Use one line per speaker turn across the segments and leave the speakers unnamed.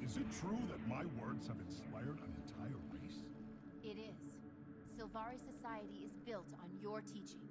Is it true that my words have inspired an entire race?
It is. Sylvari society is built on your teachings.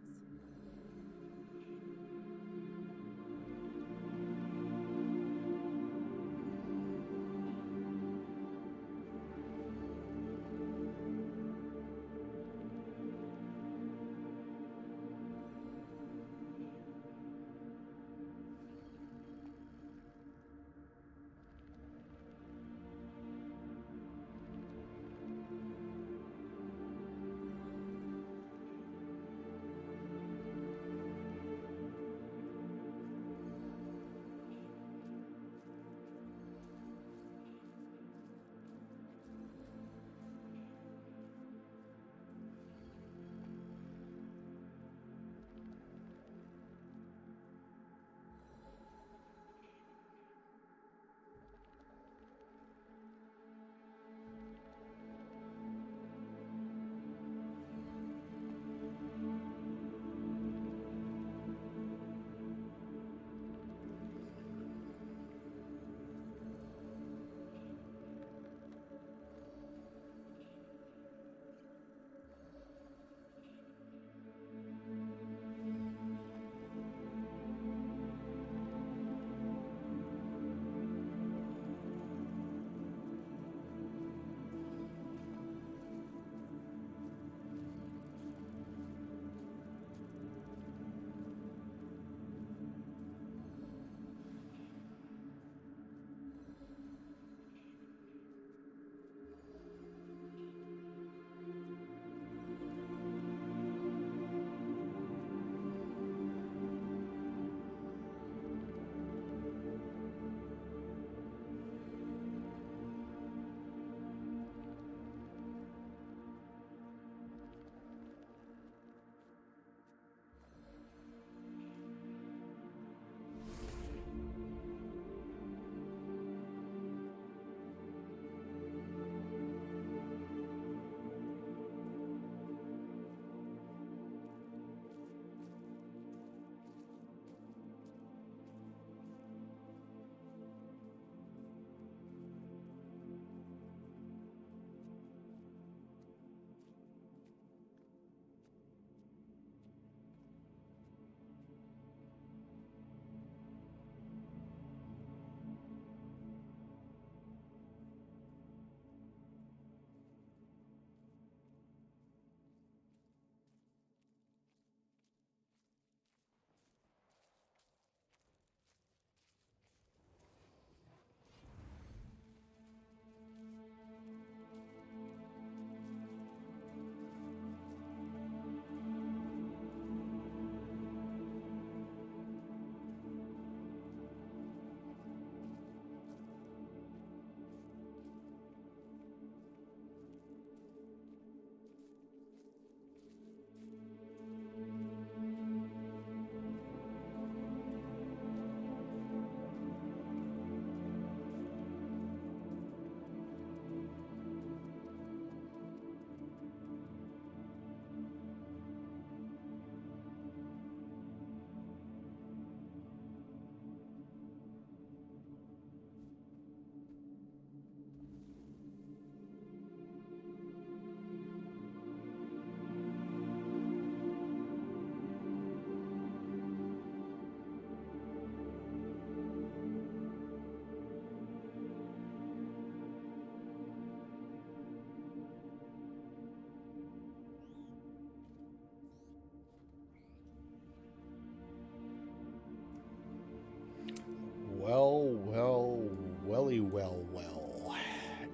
Well.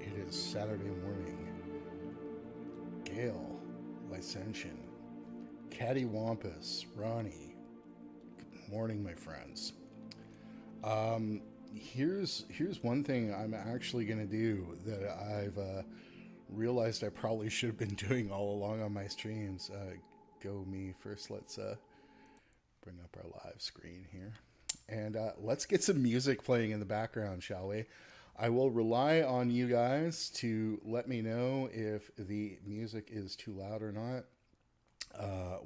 It is Saturday morning. Gail, Licentian, Cattywampus, Ronnie. Good morning, my friends. Here's one thing I'm actually gonna do that I've realized I probably should have been doing all along on my streams. Go me first. Let's bring up our live screen here. And let's get some music playing in the background, shall we? I will rely on you guys to let me know if the music is too loud or not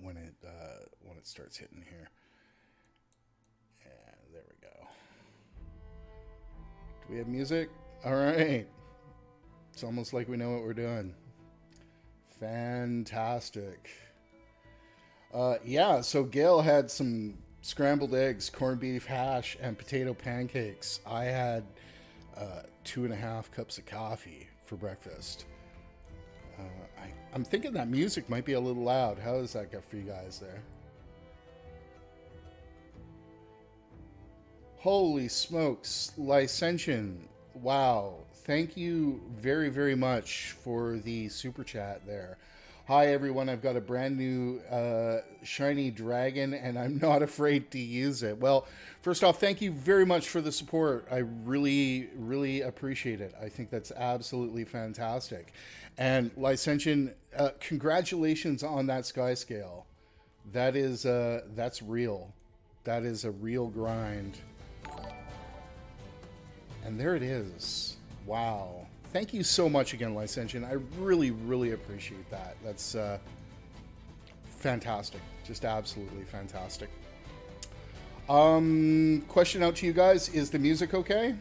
when it starts hitting here. And there we go. Do we have music? All right. It's almost like we know what we're doing. Fantastic. Yeah, so Gail had some scrambled eggs, corned beef hash, and potato pancakes. I had 2.5 cups of coffee for breakfast. I'm thinking that music might be a little loud. How does that go for you guys there? Holy smokes, Licentian. Wow. Thank you very, very much for the super chat there. Hi, everyone. I've got a brand new shiny dragon, and I'm not afraid to use it. Well, first off, thank you very much for the support. I really, really appreciate it. I think that's absolutely fantastic. And Licentian, congratulations on that sky scale. That is, that's real. That is a real grind. And there it is. Wow. Thank you so much again, Licentian. I really, really appreciate that. That's fantastic. Just absolutely fantastic. Question out to you guys. Is the music okay?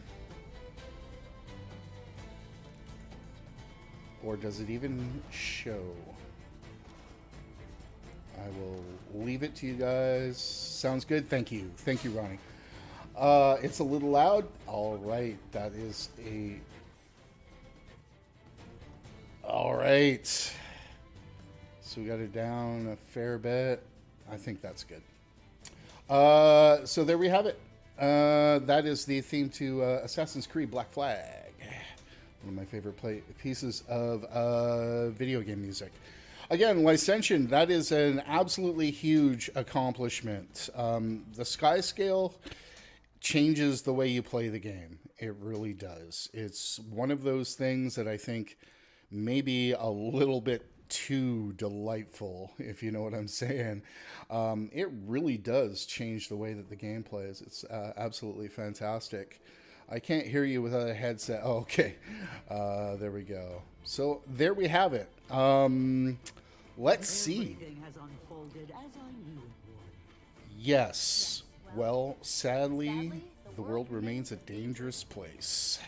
Or does it even show? I will leave it to you guys. Sounds good. Thank you. Thank you, Ronnie. It's a little loud. All right. That is a... All right. So we got it down a fair bit. I think that's good. So there we have it. That is the theme to Assassin's Creed Black Flag. One of my favorite pieces of video game music. Again, Licentian, that is an absolutely huge accomplishment. The sky scale changes the way you play the game. It really does. It's one of those things that I think maybe a little bit too delightful, if you know what I'm saying. It really does change the way that the game plays. It's absolutely fantastic. I can't hear you without a headset. Oh, okay. There we go. So there we have it. Let's see. Yes. Well, sadly, the world remains a dangerous place.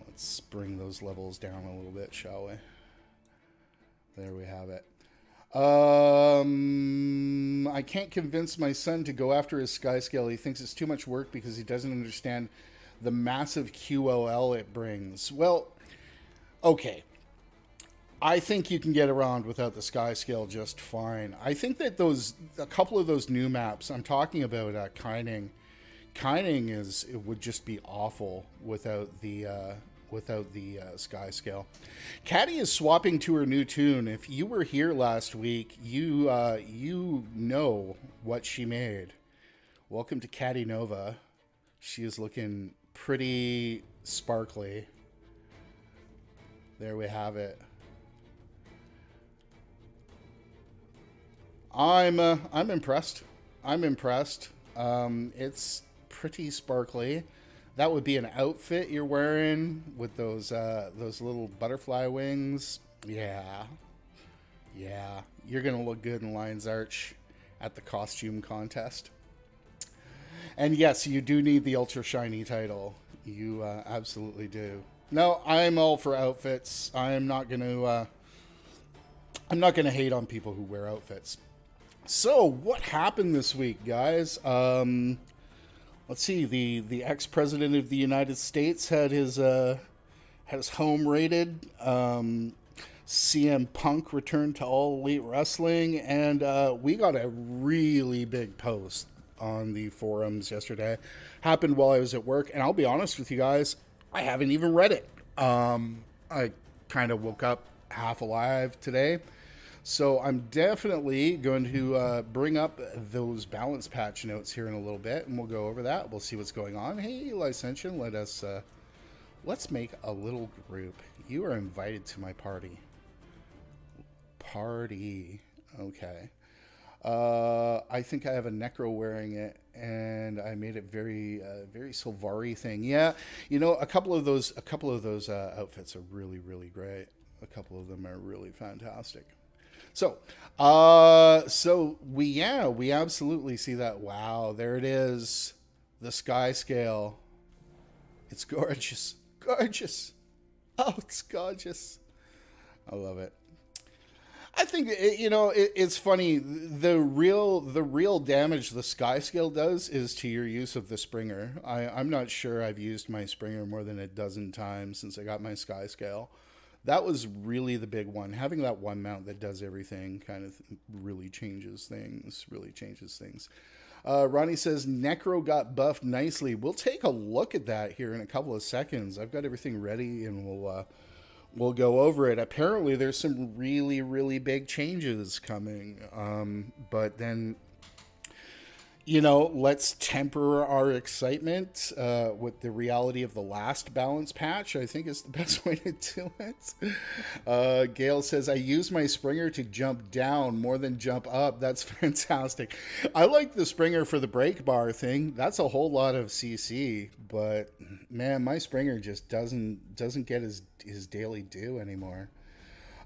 Let's bring those levels down a little bit, shall we? There we have it. I can't convince my son to go after his sky scale. He thinks it's too much work because he doesn't understand the massive QOL it brings. Well, okay. I think you can get around without the sky scale just fine. I think that a couple of those new maps, I'm talking about Kining. Kining it would just be awful without the sky scale. Caddy is swapping to her new tune. If you were here last week, you know what she made. Welcome to Caddy Nova. She is looking pretty sparkly. There we have it. I'm impressed. I'm impressed. It's pretty sparkly. That would be an outfit you're wearing with those little butterfly wings. Yeah. Yeah. You're going to look good in Lion's Arch at the costume contest. And yes, you do need the Ultra Shiny title. You absolutely do. No, I'm all for outfits. I'm not going to hate on people who wear outfits. So, what happened this week, guys? Let's see. The ex-president of the United States had his home raided. CM Punk returned to All Elite Wrestling, and we got a really big post on the forums yesterday. Happened while I was at work, and I'll be honest with you guys, I haven't even read it. I kind of woke up half alive today. So I'm definitely going to bring up those balance patch notes here in a little bit, and we'll go over that. We'll see what's going on. Hey, Licentian, let's make a little group. You are invited to my party. Party. Okay. I think I have a Necro wearing it, and I made it very Sylvari thing. Yeah, you know, a couple of those outfits are really, really great. A couple of them are really fantastic. So we absolutely see that. Wow, there it is. The sky scale. It's gorgeous. Gorgeous. Oh, it's gorgeous. I love it. I think it's funny. The real damage the sky scale does is to your use of the Springer. I'm not sure I've used my Springer more than a dozen times since I got my sky scale. That was really the big one. Having that one mount that does everything kind of really changes things. Ronnie says Necro got buffed nicely. We'll take a look at that here in a couple of seconds. I've got everything ready, and we'll go over it. Apparently, there's some really, really big changes coming. But then, let's temper our excitement with the reality of the last balance patch, I think is the best way to do it. Gail says, I use my Springer to jump down more than jump up. That's fantastic. I like the Springer for the break bar thing. That's a whole lot of CC, but man, my Springer just doesn't get his daily due anymore.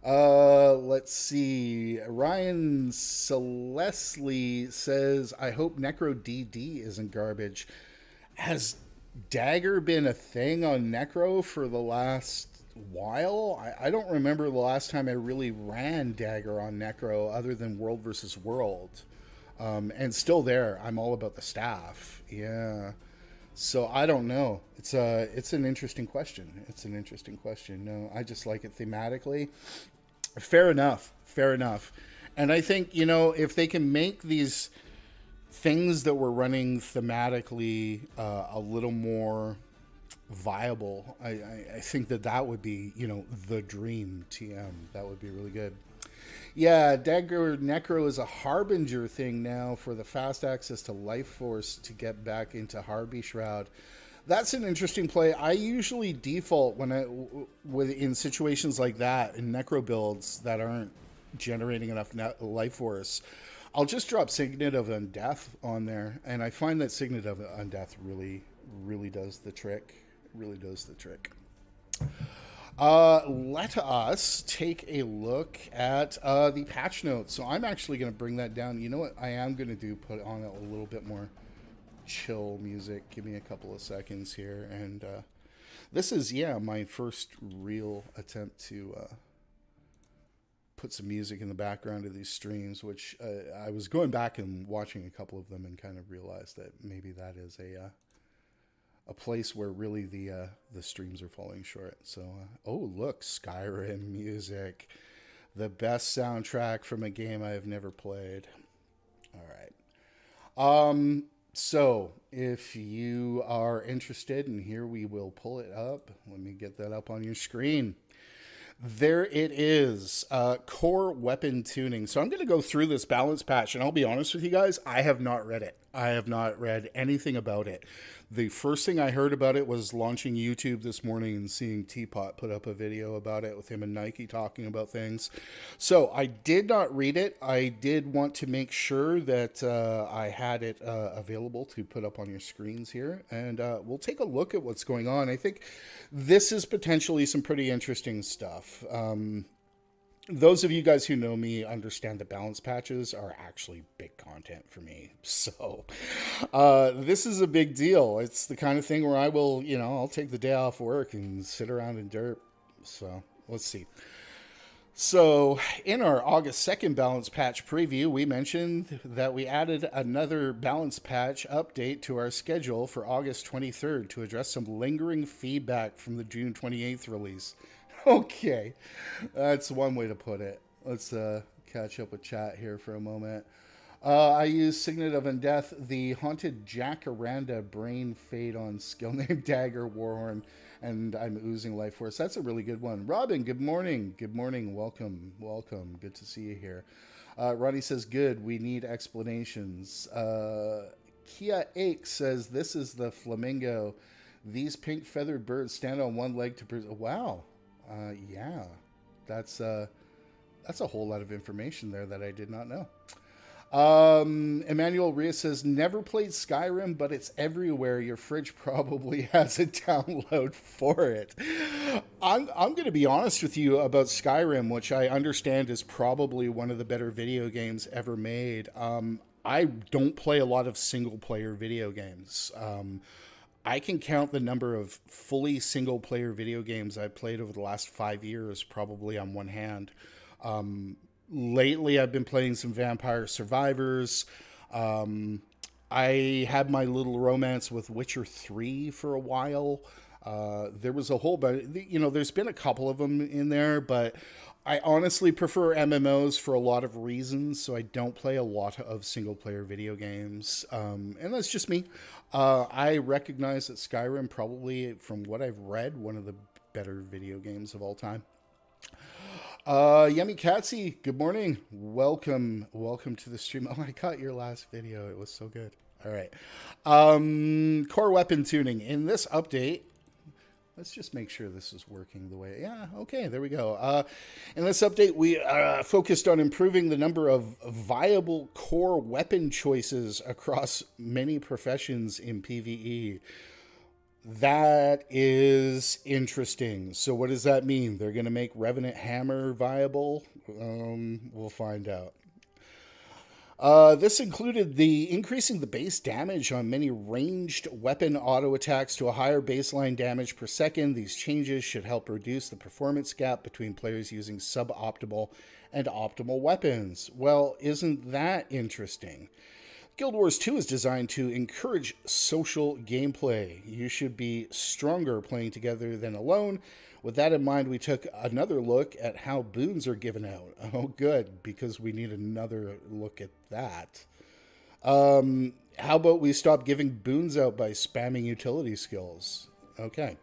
Let's see. Ryan Celestley says, I hope Necro DD isn't garbage. Has Dagger been a thing on Necro for the last while? I don't remember the last time I really ran Dagger on Necro other than World versus World. And still there, I'm all about the staff. Yeah. So I don't know. It's an interesting question. No, I just like it thematically. Fair enough. And I think, if they can make these things that we're running thematically a little more viable, I think that would be, the dream TM. That would be really good. Yeah, Dagger Necro is a harbinger thing now for the fast access to Life Force to get back into Harby Shroud. That's an interesting play. I usually default in situations like that in Necro builds that aren't generating enough Life Force. I'll just drop Signet of Undeath on there, and I find that Signet of Undeath really, really does the trick. Let us take a look at the patch notes. So I'm actually going to bring that down. You know what I am going to do? Put on a little bit more chill music. Give me a couple of seconds here. And this is, my first real attempt to put some music in the background of these streams, which I was going back and watching a couple of them and kind of realized that maybe that is a place where really the streams are falling short. So, oh, look, Skyrim music. The best soundtrack from a game I have never played. All right. So, if you are interested, and here we will pull it up. Let me get that up on your screen. There it is, core weapon tuning. So I'm going to go through this balance patch, and I'll be honest with you guys, I have not read it. I have not read anything about it. The first thing I heard about it was launching YouTube this morning and seeing Teapot put up a video about it with him and Nike talking about things. So I did not read it. I did want to make sure that I had it available to put up on your screens here. And we'll take a look at what's going on. I think this is potentially some pretty interesting stuff. Those of you guys who know me understand that balance patches are actually big content for me. So this is a big deal. It's the kind of thing where I will, I'll take the day off work and sit around and derp. So let's see. So in our August 2nd balance patch preview, we mentioned that we added another balance patch update to our schedule for August 23rd to address some lingering feedback from the June 28th release. Okay, that's one way to put it. Let's catch up with chat here for a moment. I use Signet of Undeath, the Haunted Jacaranda Brain Fade on skill name Dagger Warhorn, and I'm oozing Life Force. That's a really good one. Robin, good morning. Good morning. Welcome. Good to see you here. Ronnie says, good. We need explanations. Kia Ake says, this is the flamingo. These pink feathered birds stand on one leg to... Wow. Yeah, that's a whole lot of information there that I did not know. Emmanuel Reyes says, never played Skyrim, but it's everywhere. Your fridge probably has a download for it. I'm going to be honest with you about Skyrim, which I understand is probably one of the better video games ever made. I don't play a lot of single player video games. I can count the number of fully single-player video games I've played over the last 5 years probably on one hand. Lately, I've been playing some Vampire Survivors. I had my little romance with Witcher 3 for a while. There was a whole bunch, there's been a couple of them in there, but I honestly prefer MMOs for a lot of reasons, so I don't play a lot of single-player video games. And that's just me. I recognize that Skyrim probably, from what I've read, one of the better video games of all time. Yummy Catsy, good morning. Welcome to the stream. Oh, I caught your last video. It was so good. All right. Core weapon tuning. In this update, let's just make sure this is working the way. Yeah, okay, there we go. In this update, we focused on improving the number of viable core weapon choices across many professions in PvE. That is interesting. So what does that mean? They're going to make Revenant Hammer viable? We'll find out. This included the increasing the base damage on many ranged weapon auto attacks to a higher baseline damage per second. These changes should help reduce the performance gap between players using suboptimal and optimal weapons. Well, isn't that interesting? Guild Wars 2 is designed to encourage social gameplay. You should be stronger playing together than alone. With that in mind, we took another look at how boons are given out. Oh, good, because we need another look at that. How about we stop giving boons out by spamming utility skills? Okay.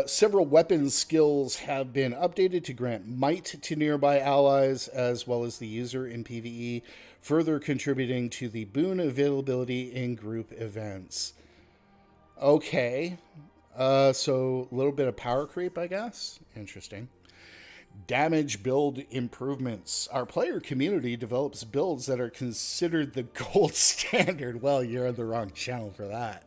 Several weapon skills have been updated to grant might to nearby allies as well as the user in PvE, further contributing to the boon availability in group events. Okay. So a little bit of power creep, I guess. Interesting. Damage build improvements. Our player community develops builds that are considered the gold standard. Well, you're on the wrong channel for that.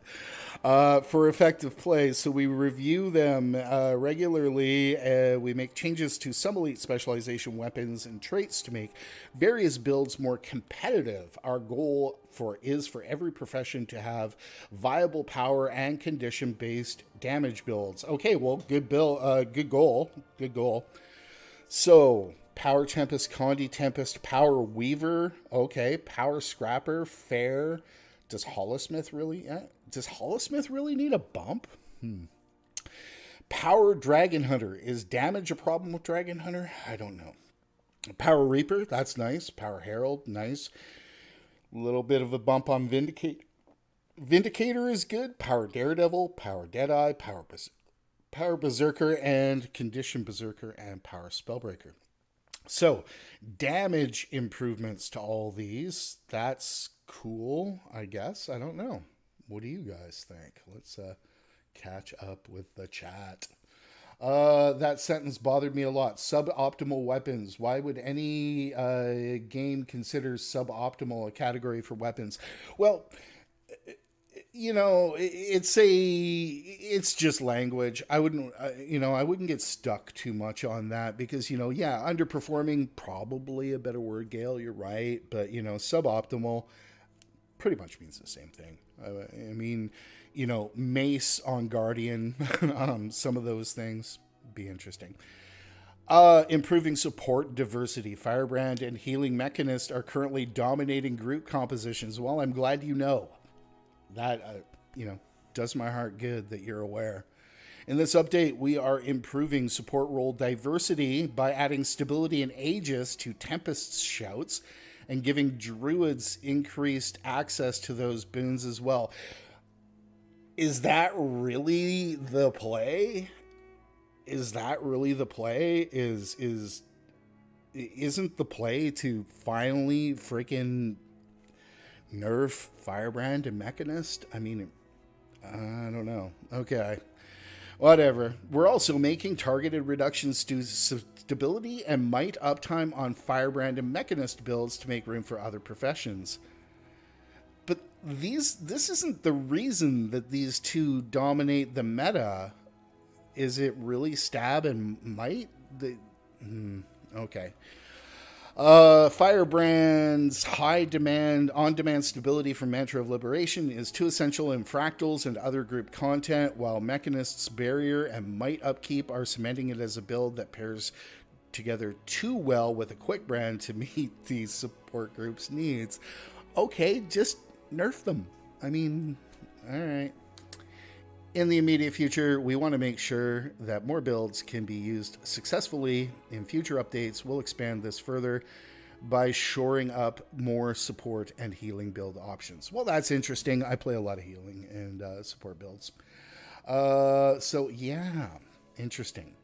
For effective play. So we review them regularly. We make changes to some elite specialization weapons and traits to make various builds more competitive. Our goal is for every profession to have viable power and condition-based damage builds. Okay, well, good goal. So, Power Tempest, Condi Tempest, Power Weaver, okay, Power Scrapper, Fair. Does Holosmith really need a bump? Power Dragon Hunter. Is damage a problem with Dragon Hunter? I don't know. Power Reaper, that's nice. Power Herald, nice. A little bit of a bump on Vindicate. Vindicator is good. Power Daredevil, Power Deadeye, Power Berserker, and Condition Berserker, and Power Spellbreaker. So, damage improvements to all these. That's cool, I guess. I don't know. What do you guys think? Let's catch up with the chat. That sentence bothered me a lot. Suboptimal weapons. Why would any game consider suboptimal a category for weapons? Well, it's just language. I wouldn't get stuck too much on that because, underperforming, probably a better word, Gail, you're right. But, suboptimal pretty much means the same thing. Mace on Guardian, some of those things be interesting. Improving support diversity. Firebrand and Healing Mechanist are currently dominating group compositions. Well, I'm glad you know. That, does my heart good that you're aware. In this update, we are improving support role diversity by adding stability and Aegis to Tempest's shouts and giving Druids increased access to those boons as well. Is that really the play? Isn't the play to finally freaking nerf Firebrand and Mechanist? I don't know. Okay. Whatever. We're also making targeted reductions to stability and might uptime on Firebrand and Mechanist builds to make room for other professions. But this isn't the reason that these two dominate the meta. Is it really stab and might? Okay. Firebrand's high demand, on-demand stability from Mantra of Liberation is too essential in fractals and other group content, while Mechanist's barrier and might upkeep are cementing it as a build that pairs together too well with a quick brand to meet these support groups' needs. Okay, just nerf them. I mean, all right. In the immediate future, we want to make sure that more builds can be used successfully. In future updates, we'll expand this further by shoring up more support and healing build options. Well, that's interesting. I play a lot of healing and support builds. So, yeah, interesting.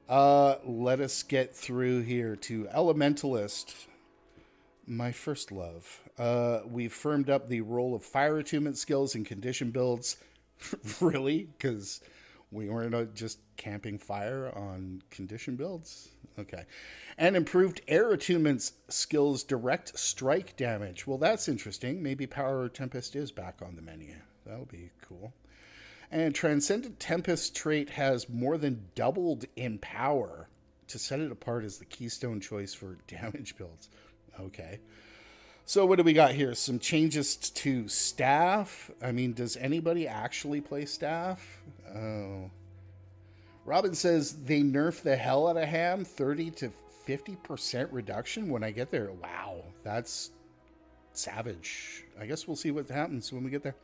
Let us get through here to Elementalist, my first love. We've firmed up the role of fire attunement skills and condition builds. Really? Because we weren't just camping fire on condition builds? Okay. And improved air attunements skills direct strike damage. Well, that's interesting. Maybe Power Tempest is back on the menu. That'll be cool. And Transcendent Tempest trait has more than doubled in power to set it apart as the keystone choice for damage builds. Okay. So what do we got here? Some changes to staff. I mean, does anybody actually play staff? Oh. Robin says they nerf the hell out of Ham. 30 to 50% reduction when I get there. Wow, that's savage. I guess we'll see what happens when we get there.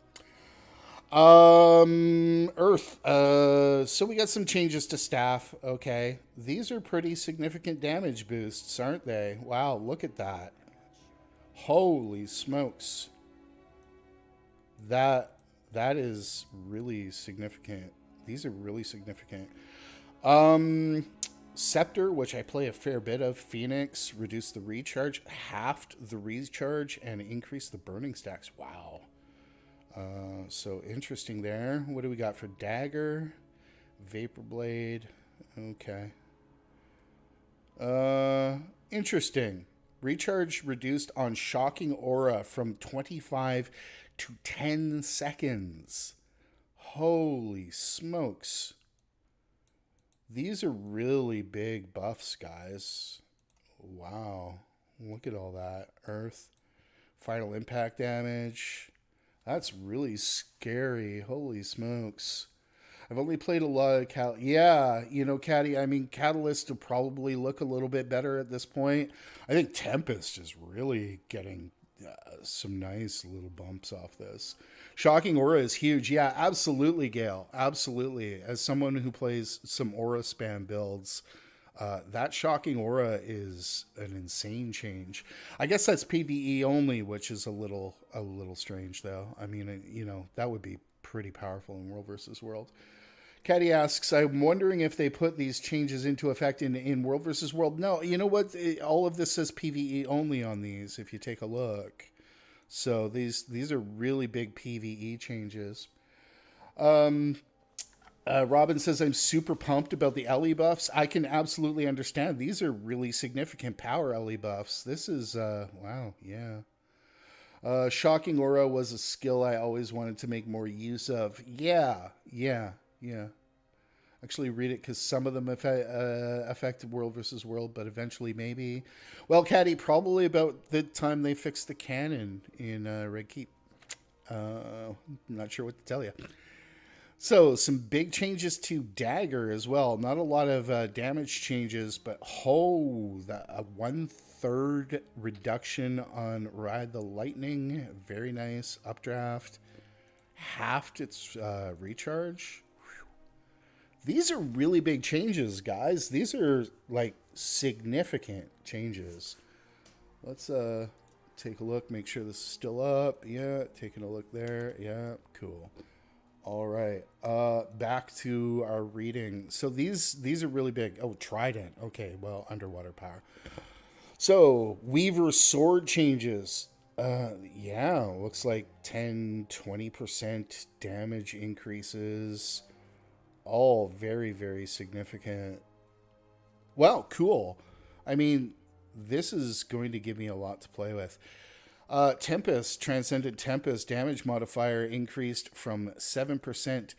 Earth. So we got some changes to staff. Okay. These are pretty significant damage boosts, aren't they? Wow, look at that. Holy smokes. That is really significant. These are really significant. Scepter, which I play a fair bit of. Phoenix, reduced the recharge, halved the recharge, and increased the burning stacks. Wow. So interesting there. What do we got for Dagger? Vapor Blade. Okay. Interesting. Recharge reduced on Shocking Aura from 25 to 10 seconds. Holy smokes. These are really big buffs, guys. Wow. Look at all that. Earth. Final impact damage. That's really scary. Holy smokes. I've only played a lot of Yeah, you know, Caddy, I mean, Catalyst will probably look a little bit better at this point. I think Tempest is really getting some nice little bumps off this. Shocking Aura is huge. Yeah, absolutely, Gale. Absolutely. As someone who plays some Aura spam builds, that Shocking Aura is an insane change. I guess that's PvE only, which is a little strange, though. I mean, you know, that would be pretty powerful in World versus World. Caddy asks, I'm wondering if they put these changes into effect in World versus World. No, you know what? All of this says PvE only on these, if you take a look. So these are really big PvE changes. Robin says, I'm super pumped about the LE buffs. I can absolutely understand. These are really significant power LE buffs. This is, wow, yeah. Shocking Aura was a skill I always wanted to make more use of. Yeah. Actually read it because some of them affect World versus World, but eventually maybe. Well, Caddy, probably about the time they fixed the cannon in Red Keep. I'm not sure what to tell you. So, some big changes to Dagger as well. Not a lot of damage changes, but a 1/3 reduction on Ride the Lightning. Very nice. Updraft. Halved its recharge. Whew. These are really big changes, guys. These are, like, significant changes. Let's take a look. Make sure this is still up. Yeah, taking a look there. Yeah, cool. All right, back to our reading. So these are really big. Oh, Trident. Okay, well, underwater power. So Weaver sword changes. Yeah, looks like 10-20% damage increases. All very, very significant. Well, cool. I mean, this is going to give me a lot to play with. Tempest, Transcendent Tempest damage modifier increased from 7%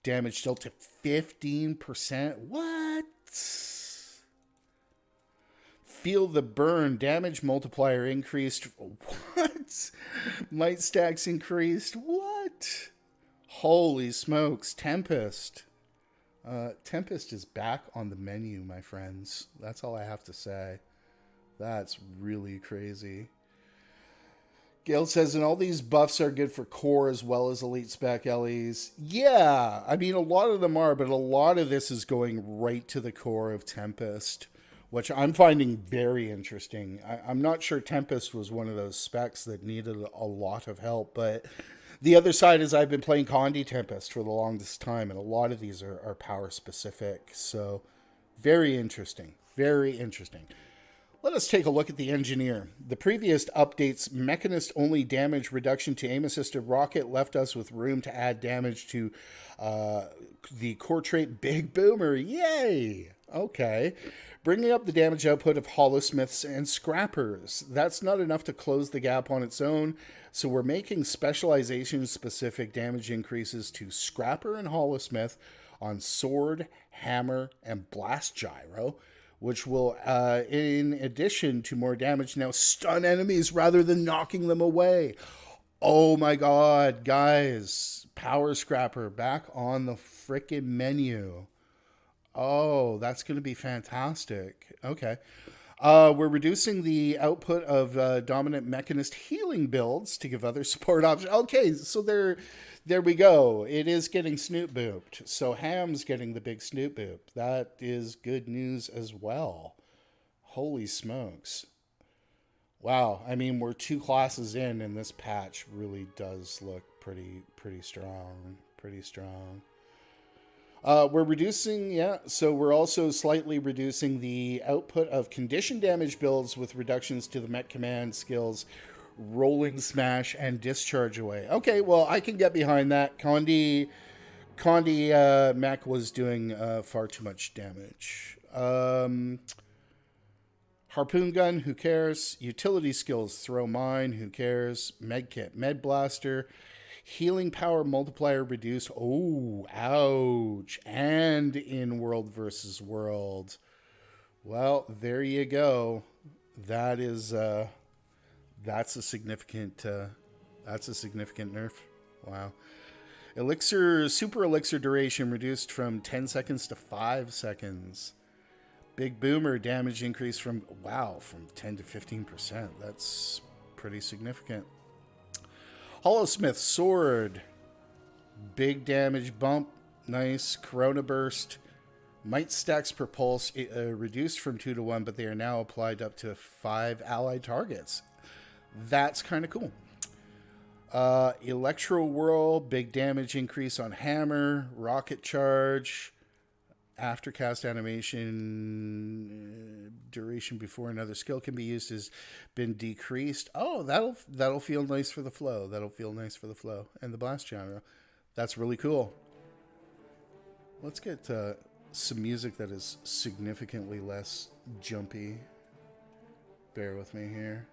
damage dealt to 15%. What? Feel the burn. Damage multiplier increased. What? Might stacks increased. What? Holy smokes. Tempest. Tempest is back on the menu, my friends. That's all I have to say. That's really crazy. Gail says, and all these buffs are good for core as well as elite spec LEs. Yeah, I mean, a lot of them are, but a lot of this is going right to the core of Tempest, which I'm finding very interesting. I'm not sure Tempest was one of those specs that needed a lot of help, but the other side is I've been playing Condi Tempest for the longest time, and a lot of these are power specific. So very interesting. Very interesting. Let us take a look at the engineer. The previous update's mechanist-only damage reduction to aim-assisted rocket left us with room to add damage to the core trait Big Boomer. Yay! Okay. Bringing up the damage output of Holosmiths and Scrappers. That's not enough to close the gap on its own, so we're making specialization-specific damage increases to Scrapper and Holosmith on Sword, Hammer, and Blast Gyro, which will, in addition to more damage, now stun enemies rather than knocking them away. Oh my god, guys. Power Scrapper back on the frickin' menu. Oh, that's going to be fantastic. Okay. We're reducing the output of dominant mechanist healing builds to give other support options. Okay, so there we go. It is getting snoot booped. So Ham's getting the big snoot boop. That is good news as well. Holy smokes. Wow. I mean, we're 2 classes in, and this patch really does look pretty strong. Pretty strong. We're reducing, so we're also slightly reducing the output of condition damage builds with reductions to the Mech Command skills, Rolling Smash, and Discharge Away. Okay, well, I can get behind that. Condi Mech was doing far too much damage. Harpoon Gun, who cares? Utility skills, Throw Mine, who cares? Medkit, Med Blaster, Healing Power Multiplier reduced. Oh, ouch. And in World versus World. Well, there you go. That is that's a significant nerf. Wow. Super Elixir duration reduced from 10 seconds to 5 seconds. Big Boomer damage increase from 10 to 15%. That's pretty significant. Holosmith Sword. Big damage bump. Nice. Corona Burst. Might stacks per pulse reduced from 2 to 1, but they are now applied up to 5 allied targets. That's kind of cool. Electro Whirl. Big damage increase on Hammer. Rocket Charge. Aftercast animation duration before another skill can be used has been decreased. Oh, that'll feel nice for the flow. That'll feel nice for the flow and the blast genre. That's really cool. Let's get some music that is significantly less jumpy. Bear with me here.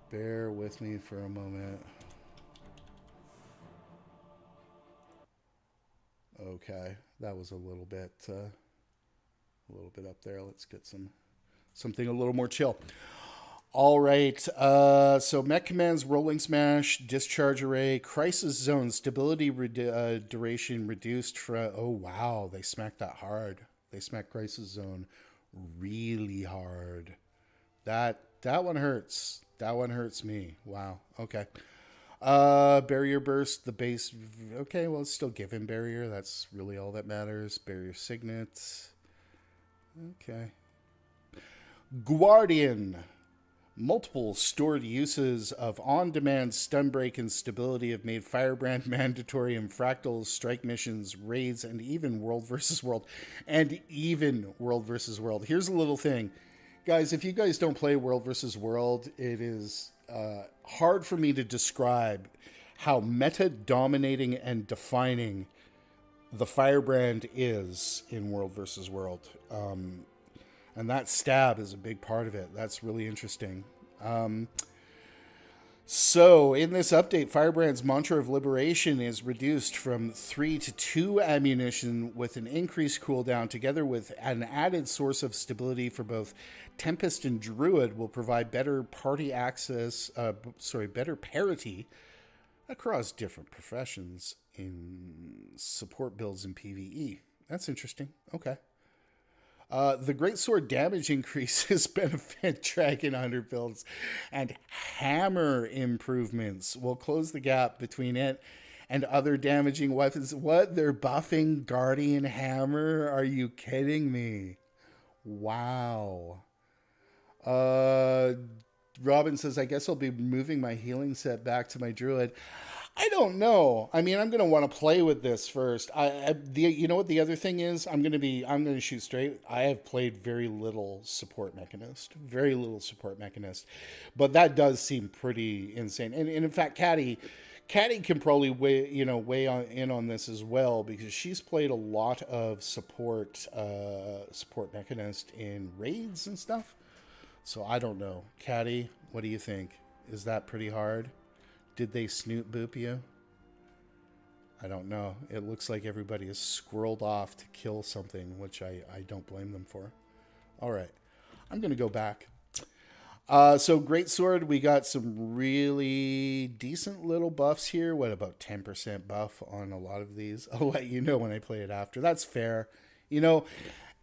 Bear with me for a moment. Okay, that was a little bit up there. Let's get something a little more chill. All right, so Mech Command's Rolling Smash, Discharge Array, Crisis Zone, Stability duration reduced from... Oh, wow, they smacked that hard. They smacked Crisis Zone really hard. That one hurts. That one hurts me. Wow, okay. Barrier Burst, the base... Okay, well, it's still given Barrier. That's really all that matters. Barrier Signet. Okay. Guardian. Multiple stored uses of on-demand stun break and stability have made Firebrand mandatory in Fractals, strike missions, raids, and even World versus World. Here's a little thing. Guys, if you guys don't play World versus World, it is hard for me to describe how meta-dominating and defining the Firebrand is in World versus World. And that stab is a big part of it. That's really interesting. So, in this update, Firebrand's Mantra of Liberation is reduced from 3 to 2 ammunition with an increased cooldown, together with an added source of stability for both Tempest and Druid, will provide better party access, better parity across different professions in support builds in PvE. That's interesting. Okay. The Greatsword damage increases benefit Dragon Hunter builds, and hammer improvements will close the gap between it and other damaging weapons. What? They're buffing Guardian Hammer? Are you kidding me? Wow. Robin says, I guess I'll be moving my healing set back to my Druid. I don't know. I mean, I'm going to want to play with this first. You know what the other thing is? I'm going to shoot straight. I have played very little support mechanist, but that does seem pretty insane. And in fact, Caddy can probably weigh in on this as well, because she's played a lot of support mechanist in raids and stuff. So I don't know. Caddy, what do you think? Is that pretty hard? Did they snoot boop you? I don't know. It looks like everybody is squirreled off to kill something, which I don't blame them for. All right. I'm going to go back. So Greatsword, we got some really decent little buffs here. What, about 10% buff on a lot of these? I'll let you know when I play it after. That's fair.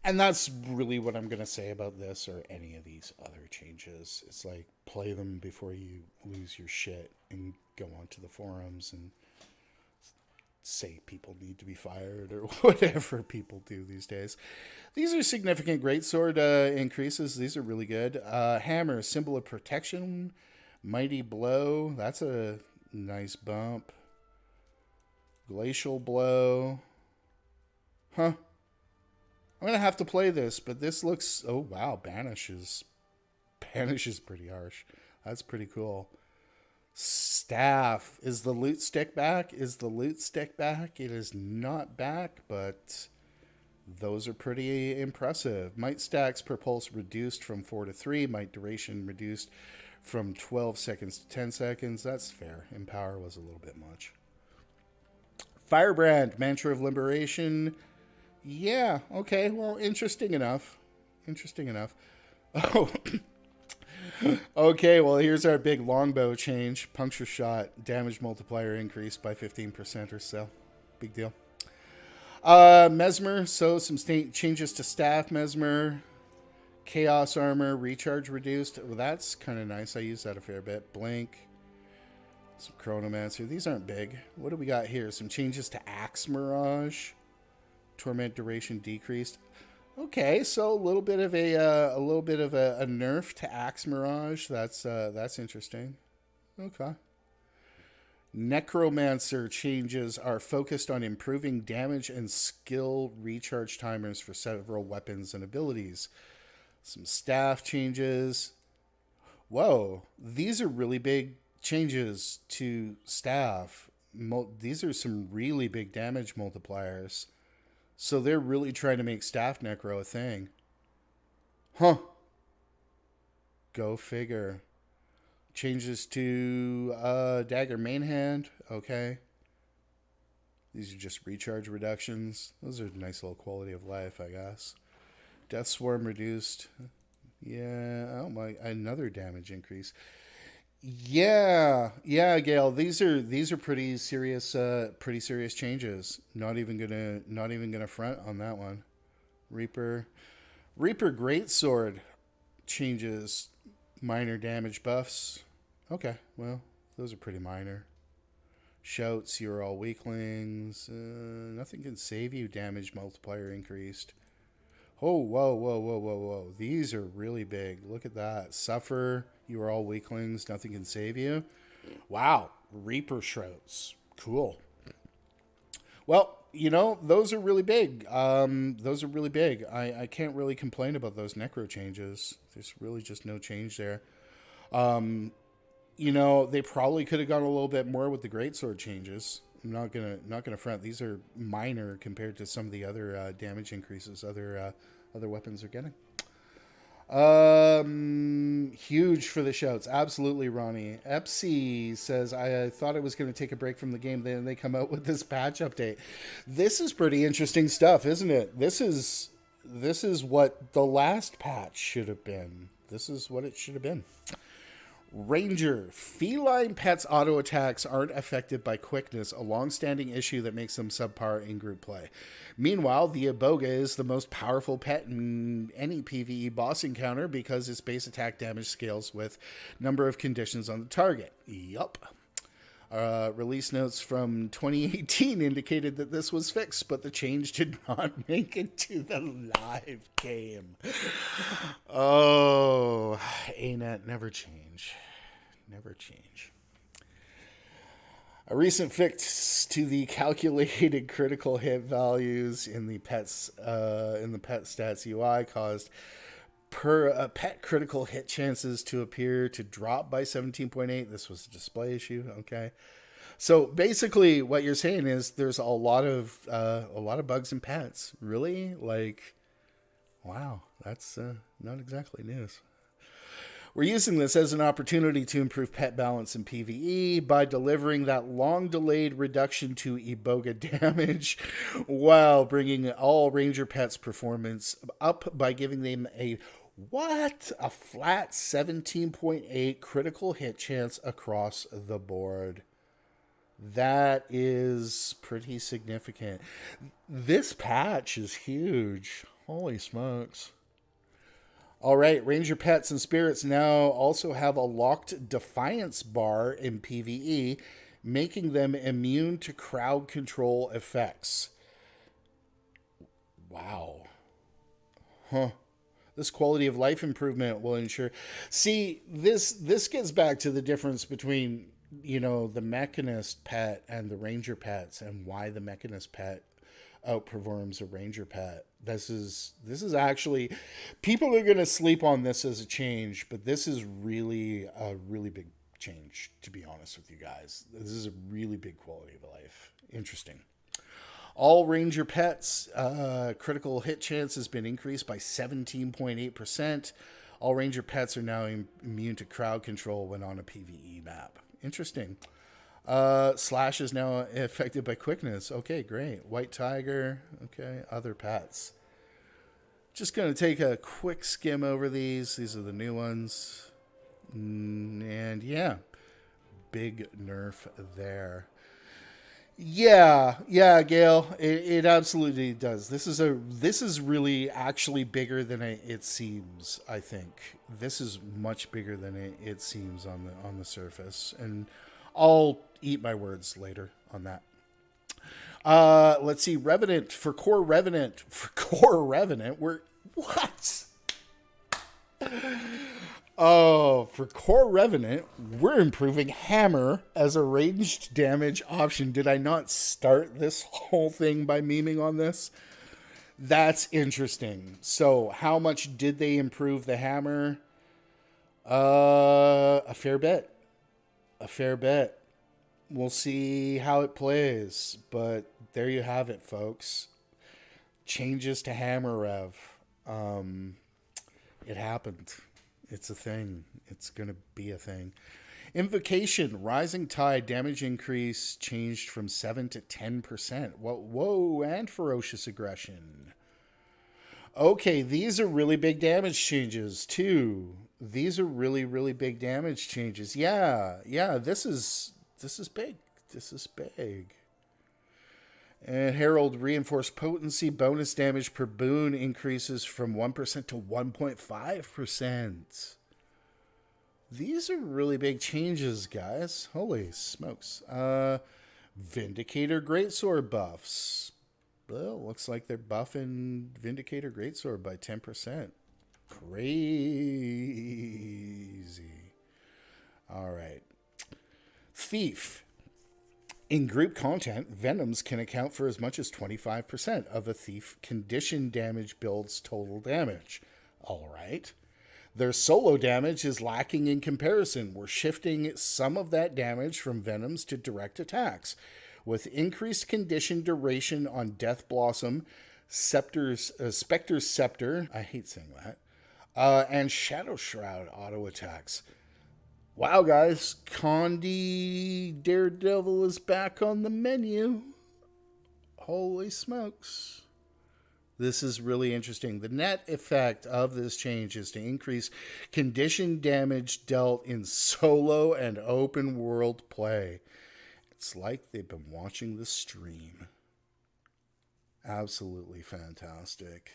And that's really what I'm going to say about this or any of these other changes. It's like, play them before you lose your shit and go onto the forums and say people need to be fired or whatever people do these days. These are significant Greatsword increases. These are really good. Hammer, symbol of protection. Mighty Blow, that's a nice bump. Glacial Blow. Huh. I'm going to have to play this, but this looks... Oh, wow. Banish is pretty harsh. That's pretty cool. Staff. Is the loot stick back? It is not back, but those are pretty impressive. Might stacks per pulse reduced from 4 to 3. Might duration reduced from 12 seconds to 10 seconds. That's fair. Empower was a little bit much. Firebrand. Mantra of Liberation... Yeah, okay, well, interesting enough. Oh, okay, well, here's our big longbow change. Puncture shot, damage multiplier increased by 15% or so. Big deal. Mesmer, so some changes to staff Mesmer. Chaos armor, recharge reduced. Well, that's kind of nice. I use that a fair bit. Blink. Some Chronomancer. These aren't big. What do we got here? Some changes to Axe Mirage. Torment duration decreased. Okay, so a little bit of a nerf to Axe Mirage. That's interesting. Okay. Necromancer changes are focused on improving damage and skill recharge timers for several weapons and abilities. Some staff changes. Whoa, these are really big changes to staff. These are some really big damage multipliers. So they're really trying to make staff necro a thing. Huh. Go figure. Changes to dagger main hand. Okay. These are just recharge reductions. Those are nice little quality of life, I guess. Death Swarm reduced. Yeah. Oh my. Another damage increase. Yeah, Gail. These are pretty serious changes. Not even gonna front on that one. Reaper Greatsword changes, minor damage buffs. Okay, well, those are pretty minor. Shouts, you're all weaklings. Nothing can save you. Damage multiplier increased. Oh, whoa. These are really big. Look at that. Suffer, you are all weaklings. Nothing can save you. Wow. Reaper Shrouds. Cool. Well, those are really big. I can't really complain about those necro changes. There's really just no change there. They probably could have gone a little bit more with the Greatsword changes. I'm not gonna front. These are minor compared to some of the other damage increases other weapons are getting. Huge for the shouts. Absolutely, Ronnie. Epsi says, I thought I was going to take a break from the game. Then they come out with this patch update. This is pretty interesting stuff, isn't it? This is what the last patch should have been. This is what it should have been. Ranger, feline pets' auto attacks aren't affected by quickness, a long-standing issue that makes them subpar in group play. Meanwhile, the Iboga is the most powerful pet in any PvE boss encounter because its base attack damage scales with number of conditions on the target. Yup. Release notes from 2018 indicated that this was fixed, but the change did not make it to the live game. Oh, ANET never change. Never change. A recent fix to the calculated critical hit values in the pet stats UI caused pet critical hit chances to appear to drop by 17.8. This was a display issue. Okay. So basically what you're saying is there's a lot of bugs in pets. Really? Like, wow, that's not exactly news. We're using this as an opportunity to improve pet balance in PvE by delivering that long-delayed reduction to Iboga damage while bringing all Ranger pets' performance up by giving them a flat 17.8 critical hit chance across the board. That is pretty significant. This patch is huge. Holy smokes. All right, Ranger pets and spirits now also have a locked defiance bar in PvE, making them immune to crowd control effects. Wow. Huh. This quality of life improvement will ensure... See, this gets back to the difference between, the Mechanist pet and the Ranger pets and why the Mechanist pet outperforms a Ranger pet. This is actually, people are going to sleep on this as a change, but this is really a really big change, to be honest with you guys. This is a really big quality of life. Interesting. All Ranger pets critical hit chance has been increased by 17.8%. All Ranger pets are now immune to crowd control when on a PvE map. Interesting. Slash is now affected by quickness. Okay, great. White Tiger. Okay, other pets. Just going to take a quick skim over these. These are the new ones. And yeah, big nerf there. Yeah, Gail. It absolutely does. This is really actually bigger than it seems. I think this is much bigger than it seems on the surface, and I'll eat my words later on that. Let's see. Revenant. For core Revenant, we're what? Oh, for core Revenant, we're improving Hammer as a ranged damage option. Did I not start this whole thing by memeing on this? That's interesting. So, how much did they improve the Hammer? A fair bit. We'll see how it plays, but there you have it, folks. Changes to Hammer Rev. It happened. It's a thing. It's going to be a thing. Invocation, Rising Tide, damage increase changed from 7 to 10%. Whoa, and Ferocious Aggression. Okay, these are really big damage changes, too. These are really, really big damage changes. Yeah, this is big. This is big. And Herald, Reinforced Potency, bonus damage per boon increases from 1% to 1.5%. These are really big changes, guys. Holy smokes. Vindicator Greatsword buffs. Well, looks like they're buffing Vindicator Greatsword by 10%. Crazy. All right. Thief. In group content, Venoms can account for as much as 25% of a Thief condition damage build's total damage. All right. Their solo damage is lacking in comparison. We're shifting some of that damage from Venoms to direct attacks. With increased condition duration on Death Blossom, Specter's Scepter, I hate saying that, And Shadow Shroud auto attacks. Wow, guys. Condi Daredevil is back on the menu. Holy smokes. This is really interesting. The net effect of this change is to increase condition damage dealt in solo and open world play. It's like they've been watching the stream. Absolutely fantastic.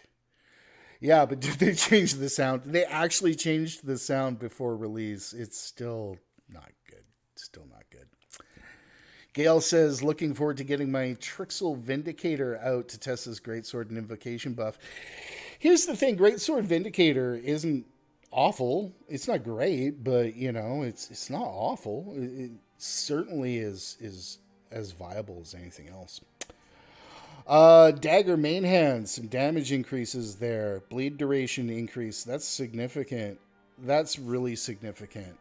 Yeah, but did they change the sound? They actually changed the sound before release. It's still not good. Still not good. Gail says, looking forward to getting my Trixel Vindicator out to test this Greatsword and Invocation buff. Here's the thing. Greatsword Vindicator isn't awful. It's not great, but, you know, it's not awful. It certainly is as viable as anything else. Dagger main hand, some damage increases there. Bleed duration increase. That's significant. That's really significant.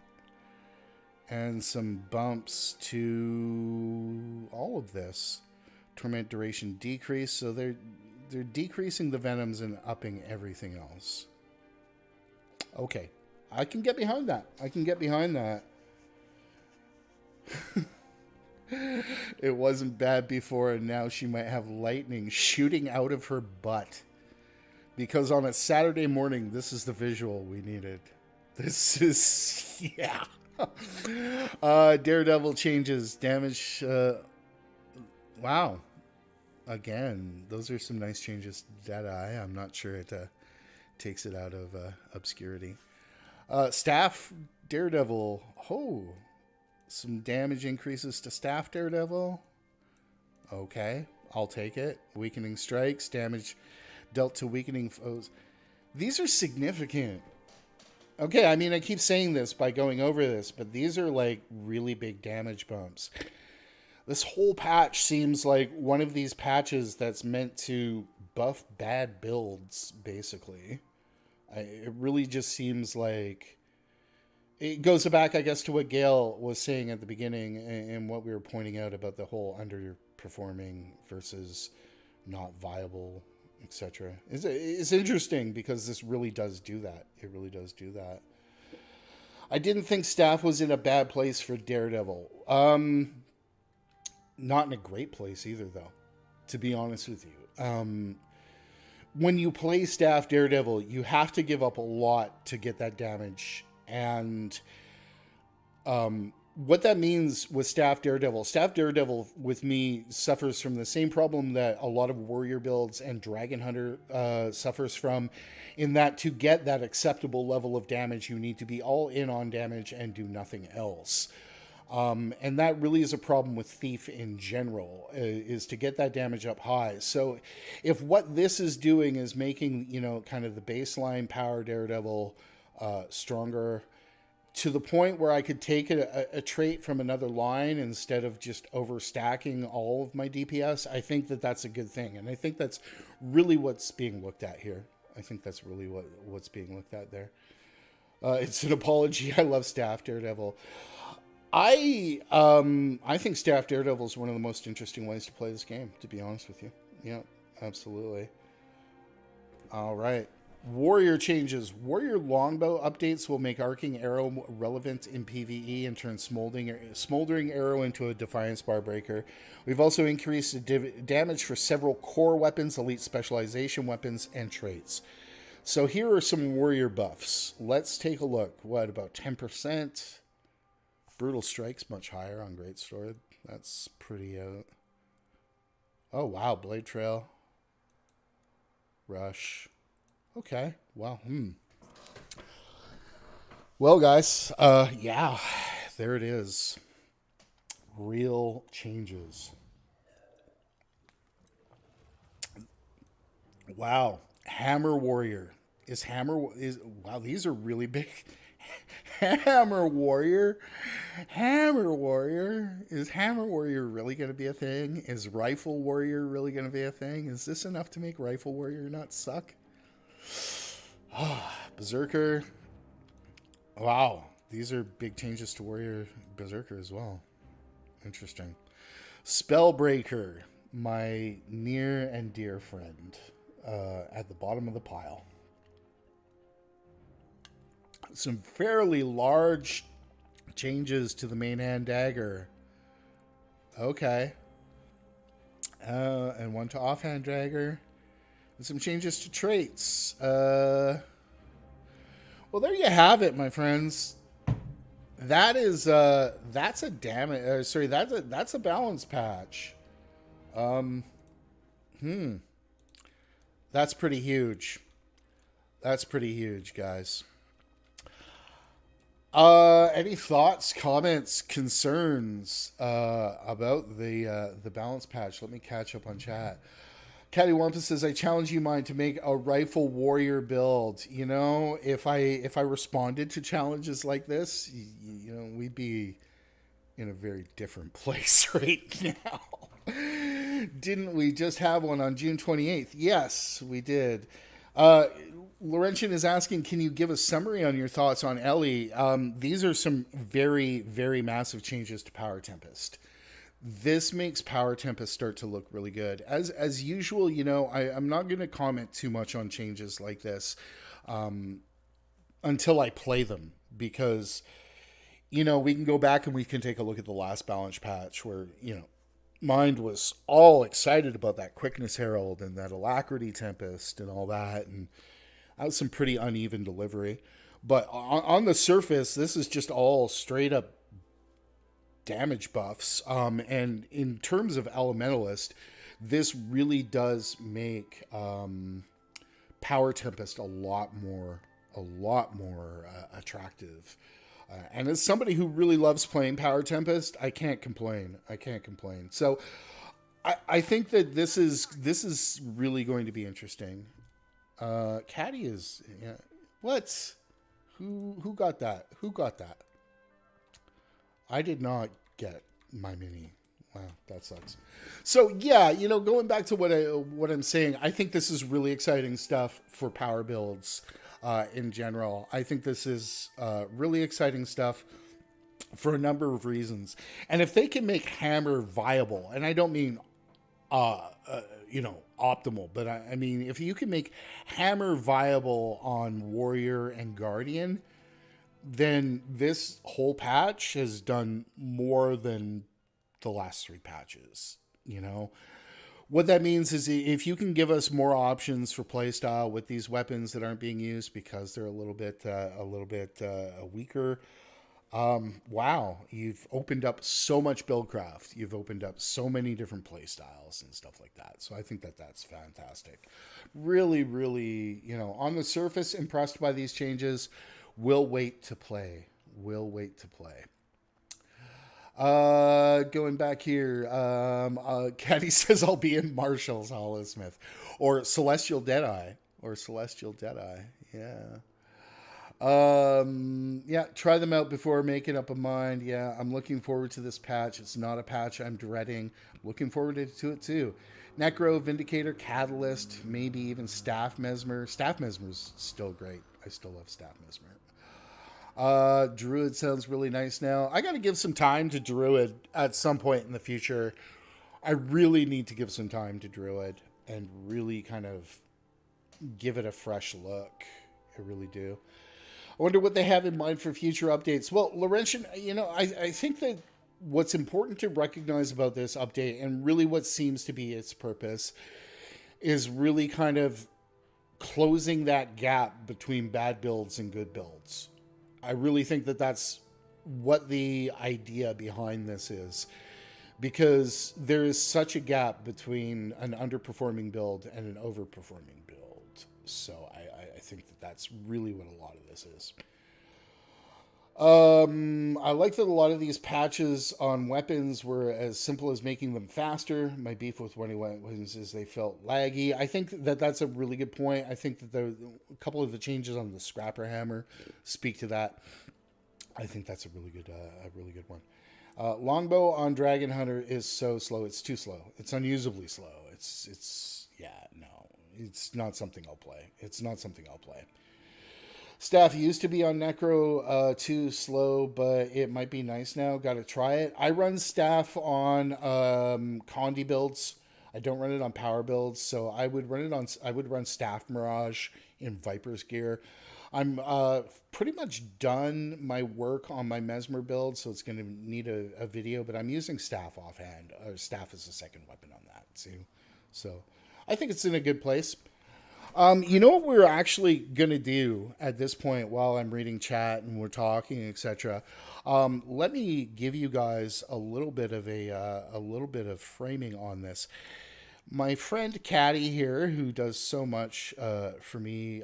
And some bumps to all of this. Torment duration decrease. So they're decreasing the venoms and upping everything else. Okay. I can get behind that. I can get behind that. It wasn't bad before, and now she might have lightning shooting out of her butt. Because on a Saturday morning, this is the visual we needed. This is... yeah. Daredevil changes. Damage... wow. Again, those are some nice changes. Deadeye, I'm not sure it takes it out of obscurity. Staff Daredevil. Oh... some damage increases to Staff Daredevil. Okay, I'll take it. Weakening strikes, damage dealt to weakening foes. These are significant. Okay, I mean, I keep saying this by going over this, but these are like really big damage bumps. This whole patch seems like one of these patches that's meant to buff bad builds, basically. It really just seems like... it goes back, I guess, to what Gail was saying at the beginning and what we were pointing out about the whole underperforming versus not viable, etc. It's interesting because this really does do that. It really does do that. I didn't think Staff was in a bad place for Daredevil. Not in a great place either, though, to be honest with you. When you play Staff Daredevil, you have to give up a lot to get that damage. And what that means with Staff Daredevil with me suffers from the same problem that a lot of warrior builds and Dragon Hunter suffers from, in that to get that acceptable level of damage, you need to be all in on damage and do nothing else. And that really is a problem with Thief in general, is to get that damage up high. So if what this is doing is making, you know, kind of the baseline power Daredevil stronger to the point where I could take a trait from another line instead of just overstacking all of my DPS, I think that that's a good thing. And I think that's really what's being looked at here. I think that's really what's being looked at there. It's an apology. I love Staff Daredevil. I think Staff Daredevil is one of the most interesting ways to play this game, to be honest with you. Yeah, absolutely. All right. Warrior changes. Warrior longbow updates will make Arcing Arrow relevant in PvE and turn Smoldering Arrow into a Defiance Bar Breaker. We've also increased the damage for several core weapons, elite specialization weapons, and traits. So here are some warrior buffs. Let's take a look. What, about 10%? Brutal Strike's much higher on Greatsword. That's pretty out. Oh, wow. Blade Trail. Rush. Okay. Well, Well, guys, yeah, there it is. Real changes. Wow. Hammer Warrior. Wow, these are really big. Hammer Warrior. Is Hammer Warrior really going to be a thing? Is Rifle Warrior really going to be a thing? Is this enough to make Rifle Warrior not suck? Berserker. Wow, these are big changes to Warrior Berserker as well. Interesting. Spellbreaker, my near and dear friend, at the bottom of the pile. some fairly large changes to the main hand dagger. Okay. And one to offhand dagger. And some changes to traits. Well, there you have it, my friends. That is that's a damage. Sorry, that's a balance patch. That's pretty huge. That's pretty huge, guys. Any thoughts, comments, concerns about the balance patch? Let me catch up on chat. Caddy Wampus says, I challenge you, mine, to make a rifle warrior build. You know, if I responded to challenges like this, you know, we'd be in a very different place right now. Didn't we just have one on June 28th? Yes, we did. Laurentian is asking, can you give a summary on your thoughts on Ellie? These are some very, very massive changes to Power Tempest. This makes Power Tempest start to look really good. As usual, you know, I'm not going to comment too much on changes like this until I play them, because, you know, we can go back and we can take a look at the last balance patch where, you know, Mind was all excited about that Quickness Herald and that Alacrity Tempest and all that, and that was some pretty uneven delivery. But on the surface, this is just all straight up damage buffs. And in terms of Elementalist, this really does make Power Tempest a lot more attractive. And as somebody who really loves playing Power Tempest, I can't complain. So I think that this is really going to be interesting. Caddy is, yeah. What? Who got that? Who got that? I did not get my mini. Wow, that sucks. So yeah, you know, going back to what I'm saying, I think this is really exciting stuff for power builds in general. I think this is really exciting stuff for a number of reasons. And if they can make Hammer viable, and I don't mean you know, optimal, but I mean, if you can make Hammer viable on Warrior and Guardian, then this whole patch has done more than the last 3 patches. You know, what that means is if you can give us more options for playstyle with these weapons that aren't being used because they're a little bit weaker. Wow, you've opened up so much buildcraft. You've opened up so many different play styles and stuff like that. So I think that that's fantastic. Really, really, you know, on the surface, impressed by these changes. We'll wait to play. Going back here, Caddy says I'll be in Marshall's Hollow-Smith or Celestial Deadeye. Yeah. Yeah, try them out before making up a mind. Yeah, I'm looking forward to this patch. It's not a patch I'm dreading. Looking forward to it too. Necro, Vindicator, Catalyst, maybe even Staff Mesmer. Staff Mesmer's still great. I still love Staff Mesmer. Druid sounds really nice now. I got to give some time to Druid at some point in the future. I really need to give some time to Druid and really kind of give it a fresh look. I really do. I wonder what they have in mind for future updates. Well, Laurentian, you know, I think that what's important to recognize about this update, and really what seems to be its purpose, is really kind of closing that gap between bad builds and good builds. I really think that that's what the idea behind this is, because there is such a gap between an underperforming build and an overperforming build. So I think that that's really what a lot of this is. I like that a lot of these patches on weapons were as simple as making them faster. My beef with one weapons is they felt laggy. I think that that's a really good point. I think that a couple of the changes on the Scrapper Hammer speak to that. I think that's a really good one. Longbow on Dragon Hunter is so slow. It's too slow. It's unusably slow. It's not something I'll play. Staff used to be on Necro too slow, but it might be nice now. Got to try it. I run Staff on Condi builds. I don't run it on power builds, so I would run Staff Mirage in Viper's gear. I'm pretty much done my work on my Mesmer build, so it's going to need a video, but I'm using staff offhand. Staff is a second weapon on that too. So I think it's in a good place. You know what we're actually going to do at this point while I'm reading chat and we're talking, etc. Let me give you guys a little bit of framing on this. My friend Caddy here, who does so much for me,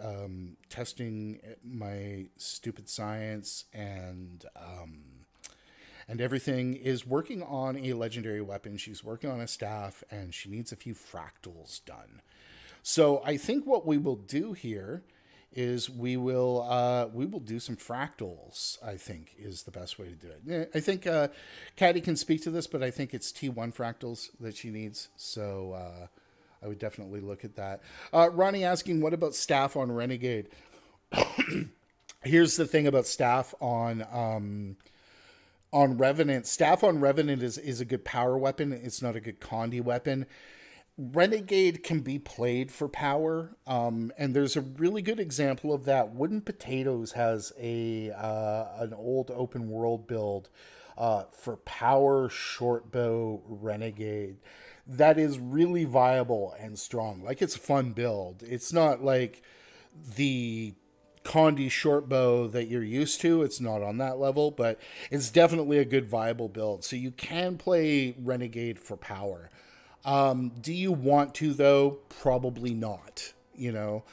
testing my stupid science and everything, is working on a legendary weapon. She's working on a staff, and she needs a few fractals done. So I think what we will do here is we will do some fractals. I think is the best way to do it. I think Caddy can speak to this, but I think it's T1 fractals that she needs. So I would definitely look at that. Ronnie asking, what about staff on Renegade? Here's the thing about staff on Revenant. Staff on Revenant is a good power weapon. It's not a good condi weapon. Renegade can be played for power, and there's a really good example of that. Wooden Potatoes has an old open world build for power short bow Renegade that is really viable and strong. Like, it's a fun build. It's not like the condi short bow that you're used to. It's not on that level, but it's definitely a good viable build. So you can play Renegade for power. Do you want to, though? Probably not. You know,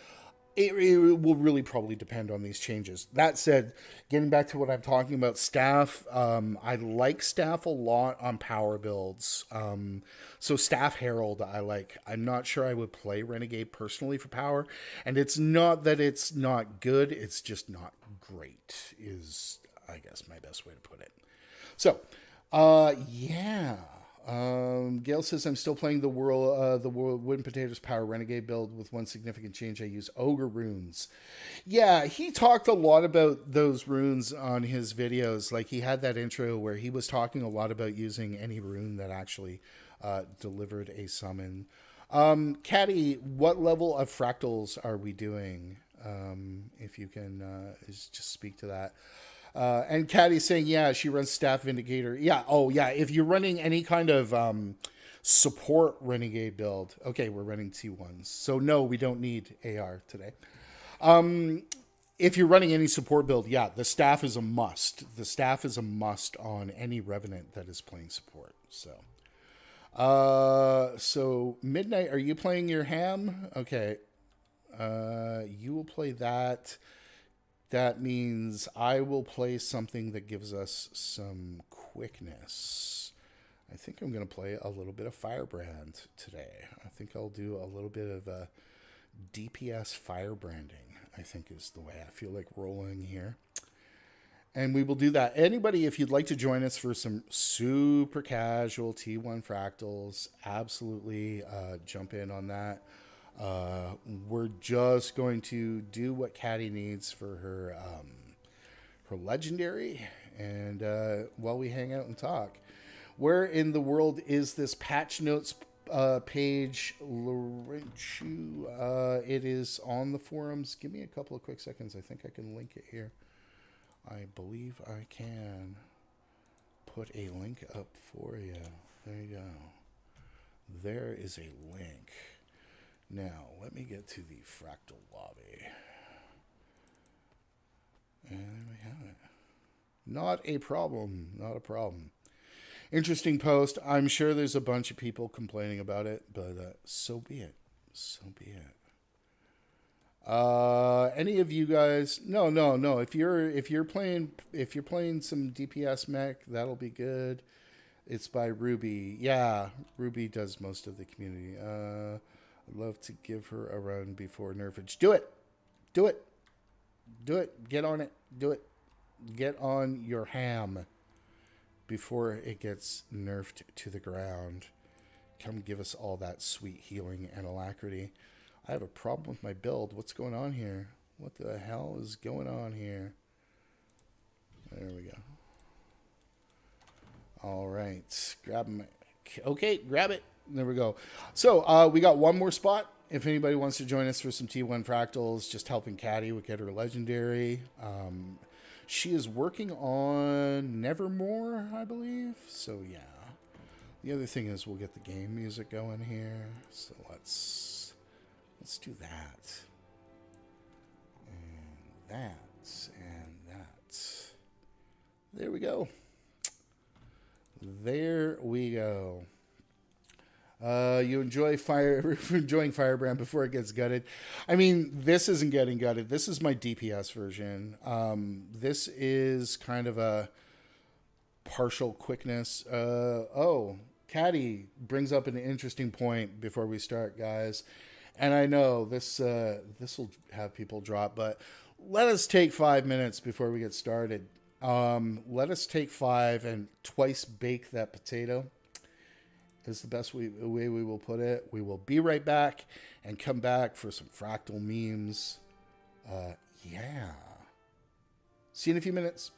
it will really probably depend on these changes. That said, getting back to what I'm talking about, staff, I like staff a lot on power builds. So staff Herald, I like. I'm not sure I would play Renegade personally for power, and it's not that it's not good. It's just not great, is, I guess, my best way to put it. So, yeah. Gail says, I'm still playing the world Wooden Potatoes Power Renegade build with one significant change. I use Ogre runes. Yeah, he talked a lot about those runes on his videos. Like, he had that intro where he was talking a lot about using any rune that actually delivered a summon. Caddy, what level of fractals are we doing? If you can just speak to that. And Caddy's saying, yeah, she runs Staff Vindicator. Yeah, oh, yeah, if you're running any kind of support Renegade build. Okay, we're running T1s. So, no, we don't need AR today. If you're running any support build, yeah, the Staff is a must. The Staff is a must on any Revenant that is playing support. So Midnight, are you playing your ham? Okay. You will play that. That means I will play something that gives us some quickness. I think I'm going to play a little bit of Firebrand today. I think I'll do a little bit of DPS firebranding, I think is the way I feel like rolling here. And we will do that. Anybody, if you'd like to join us for some super casual T1 fractals, absolutely jump in on that. We're just going to do what Caddy needs for her legendary, and while we hang out and talk. Where in the world is this patch notes page, Laurentiu? It is on the forums. Give me a couple of quick seconds. I think I can link it here. I believe I can put a link up for you. There you go. There is a link. Now, let me get to the fractal lobby. And there we have it. Not a problem. Not a problem. Interesting post. I'm sure there's a bunch of people complaining about it, but so be it. So be it. Any of you guys? No. If you're playing some DPS mech, that'll be good. It's by Ruby. Yeah, Ruby does most of the community. I'd love to give her a run before nerfage. Do it. Do it. Do it. Get on it. Do it. Get on your ham before it gets nerfed to the ground. Come give us all that sweet healing and alacrity. I have a problem with my build. What's going on here? What the hell is going on here? There we go. All right. Grab my... Okay, grab it. There we go. So, we got one more spot. if anybody wants to join us for some T1 Fractals, just helping Caddy with Get Her Legendary. She is working on Nevermore, I believe. So, yeah. The other thing is we'll get the game music going here. So, let's do that. And that. And that. There we go. There we go. You enjoying Firebrand before it gets gutted. I mean, this isn't getting gutted. This is my DPS version. This is kind of a partial quickness. Oh, Caddy brings up an interesting point before we start, guys. And I know this will have people drop, but let us take 5 minutes before we get started. Let us take 5 and twice bake that potato. Is the best way we will put it. We will be right back and come back for some fractal memes. Yeah. See you in a few minutes.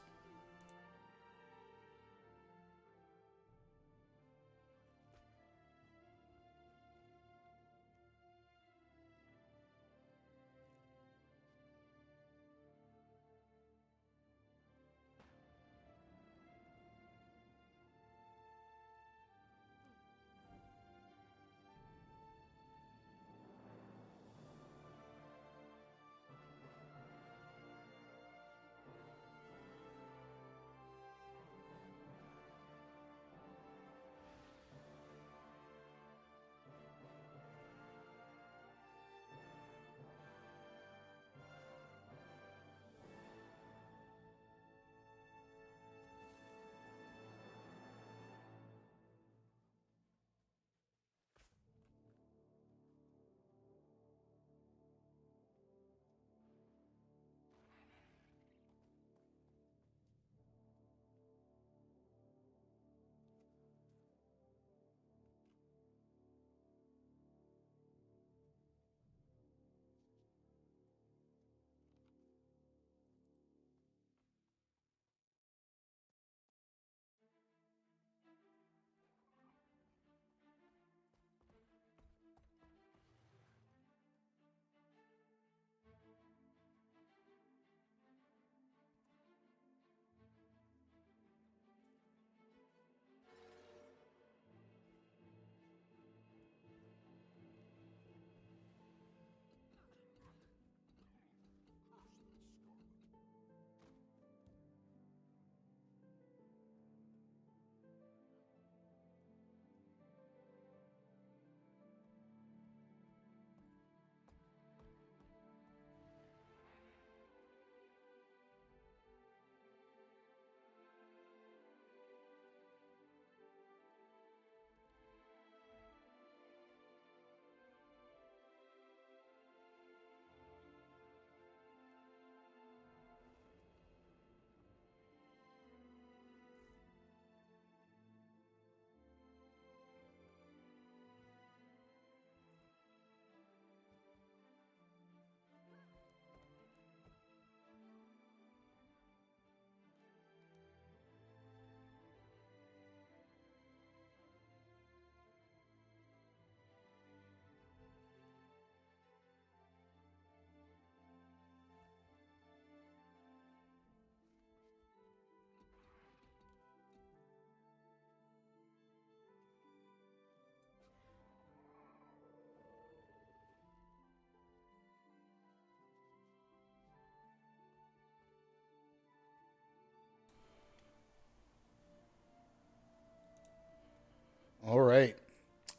All right.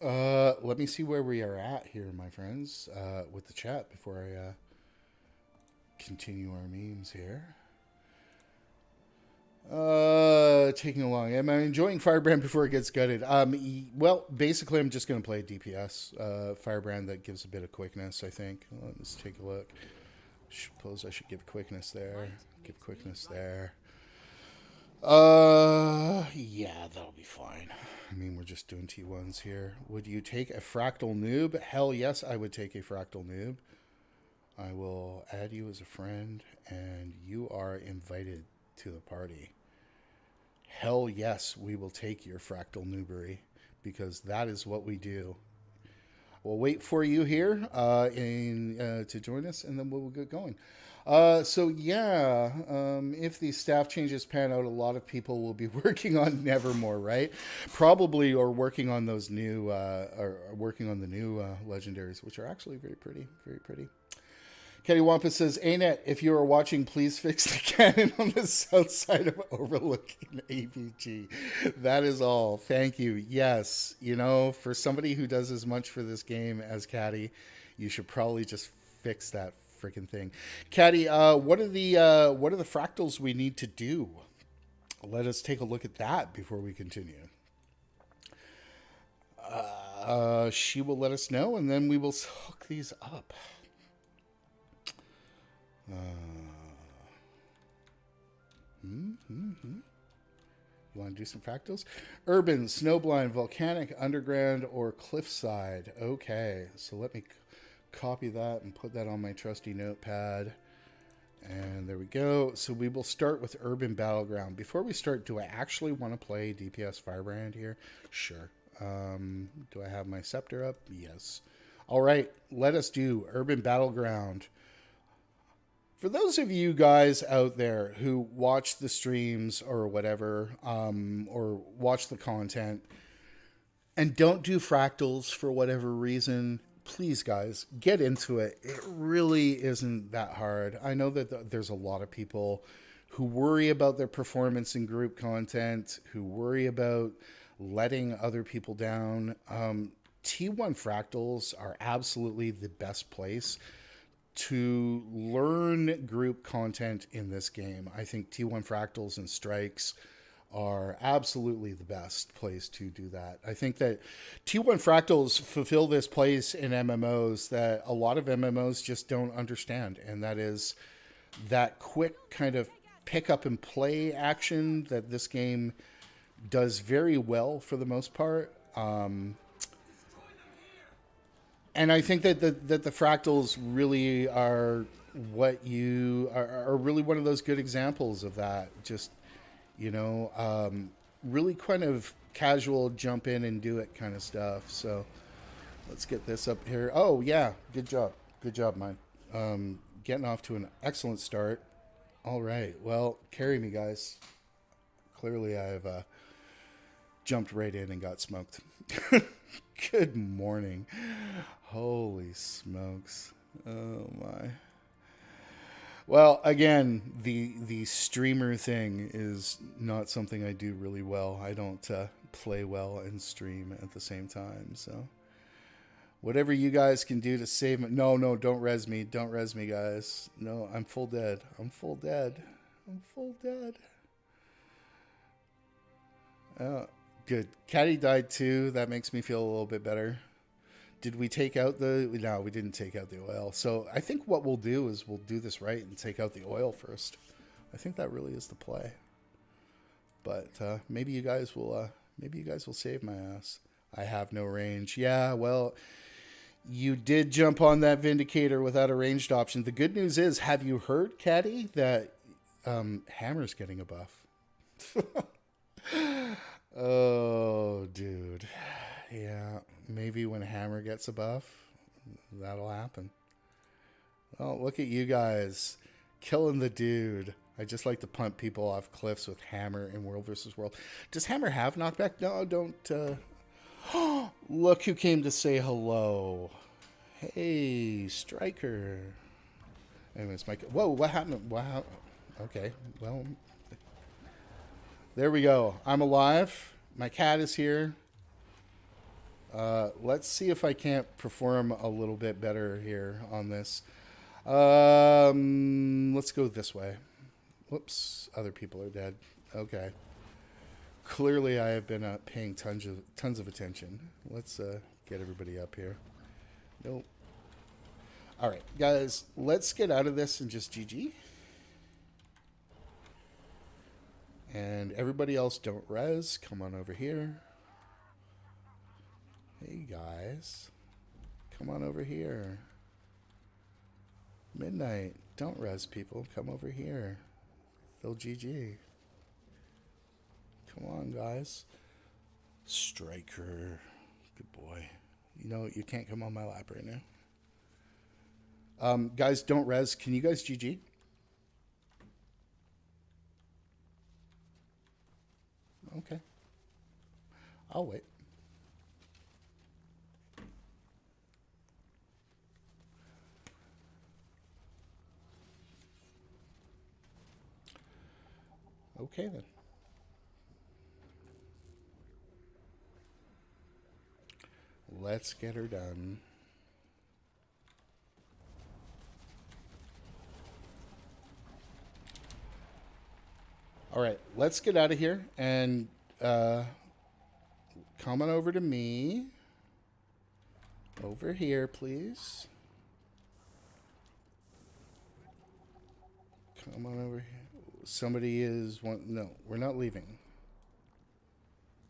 Let me see where we are at here, my friends, with the chat before I continue our memes here. Taking along. Am I enjoying Firebrand before it gets gutted? Well, basically, I'm just going to play DPS. Firebrand that gives a bit of quickness, I think. Let's take a look. Suppose I should give quickness there. Give quickness there. Yeah, that'll be fine. I mean, we're just doing T1s here. Would you take a fractal noob? Hell yes, I would take a fractal noob. I will add you as a friend, and you are invited to the party. Hell yes, we will take your fractal noobery, because that is what we do. we'll wait for you here to join us, and then we'll get going. So yeah, if these staff changes pan out, a lot of people will be working on Nevermore, right? Probably, or working on those new, or working on the new legendaries, which are actually very pretty, very pretty. Kenny Wampa says, Anet, if you are watching, please fix the cannon on the south side of overlooking AVG. That is all. Thank you. Yes, you know, for somebody who does as much for this game as Caddy, you should probably just fix that freaking thing. Caddy, what are the fractals we need to do? Let us take a look at that before we continue. She will let us know, and then we will hook these up. You want to do some fractals? Urban, snowblind, volcanic, underground, or cliffside. Okay, so let me copy that and put that on my trusty notepad. And there we go. So we will start with urban battleground. Before we start, do I actually want to play DPS Firebrand here? Sure. Do I have my scepter up? Yes. All right, let us do urban battleground. For those of you guys out there who watch the streams or whatever, or watch the content and don't do fractals for whatever reason, please, guys, get into it. It really isn't that hard. I know that there's a lot of people who worry about their performance in group content, who worry about letting other people down. T1 fractals are absolutely the best place to learn group content in this game. I think T1 fractals and strikes are absolutely the best place to do that. I think that T1 fractals fulfill this place in MMOs that a lot of MMOs just don't understand, and that is that quick kind of pick up and play action that this game does very well for the most part. And I think that the fractals really are what you are really one of those good examples of that. Just, you know, really kind of casual jump in and do it kind of stuff. So let's get this up here. Oh yeah, good job, mine. Getting off to an excellent start. All right, well, carry me, guys. Clearly, I've jumped right in and got smoked. Good morning. Holy smokes. Oh my. Well, again, the streamer thing is not something I do really well. I don't play well and stream at the same time. So whatever you guys can do to save me. No, don't res me. Don't res me, guys. No, I'm full dead. I'm full dead. Good. Caddy died too. That makes me feel a little bit better. Did we take out the... No, we didn't take out the oil. So I think what we'll do is we'll do this right and take out the oil first. I think that really is the play. But maybe you guys will save my ass. I have no range. Yeah, well, you did jump on that Vindicator without a ranged option. The good news is, have you heard, Caddy, that Hammer's getting a buff? Oh, dude. Yeah, maybe when Hammer gets a buff, that'll happen. Oh, look at you guys killing the dude. I just like to punt people off cliffs with Hammer in World vs. World. Does Hammer have knockback? No, don't. Look who came to say hello. Hey, Striker. Anyways, Mike. Whoa, what happened? Wow. Okay, well, there we go. I'm alive. My cat is here. Let's see if I can't perform a little bit better here on this. Let's go this way. Whoops, other people are dead. Okay. Clearly I have been paying tons of attention. Let's get everybody up here. Nope. All right, guys, let's get out of this and just GG. And everybody else, don't res. Come on over here. Hey, guys. Come on over here. Midnight. Don't res, people. Come over here. They'll GG. Come on, guys. Striker. Good boy. You know, you can't come on my lap right now. Guys, don't res. Can you guys GG? Okay. I'll wait. Okay, then. Let's get her done. All right, let's get out of here and come on over to me. Over here, please. Come on over here. Somebody is one. No, we're not leaving.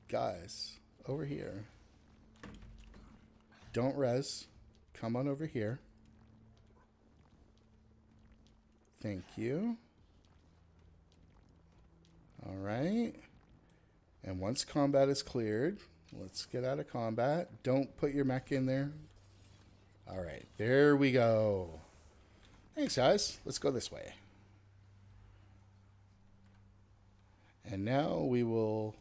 Guys, over here. Don't res. Come on over here. Thank you. All right. And once combat is cleared, let's get out of combat. Don't put your mech in there. All right. There we go. Thanks, guys. Let's go this way. And now we will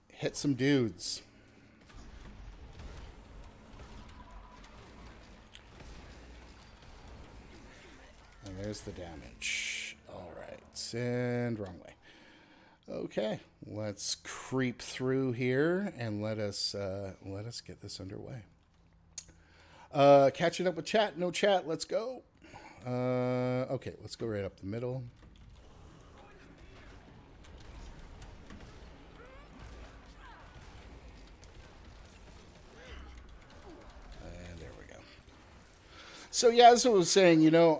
hit some dudes. And there's the damage. All right. And wrong way. Okay. Let's creep through here and let us get this underway. Catching up with chat. No chat. Let's go. Okay. Let's go right up the middle. So yeah, as I was saying, you know,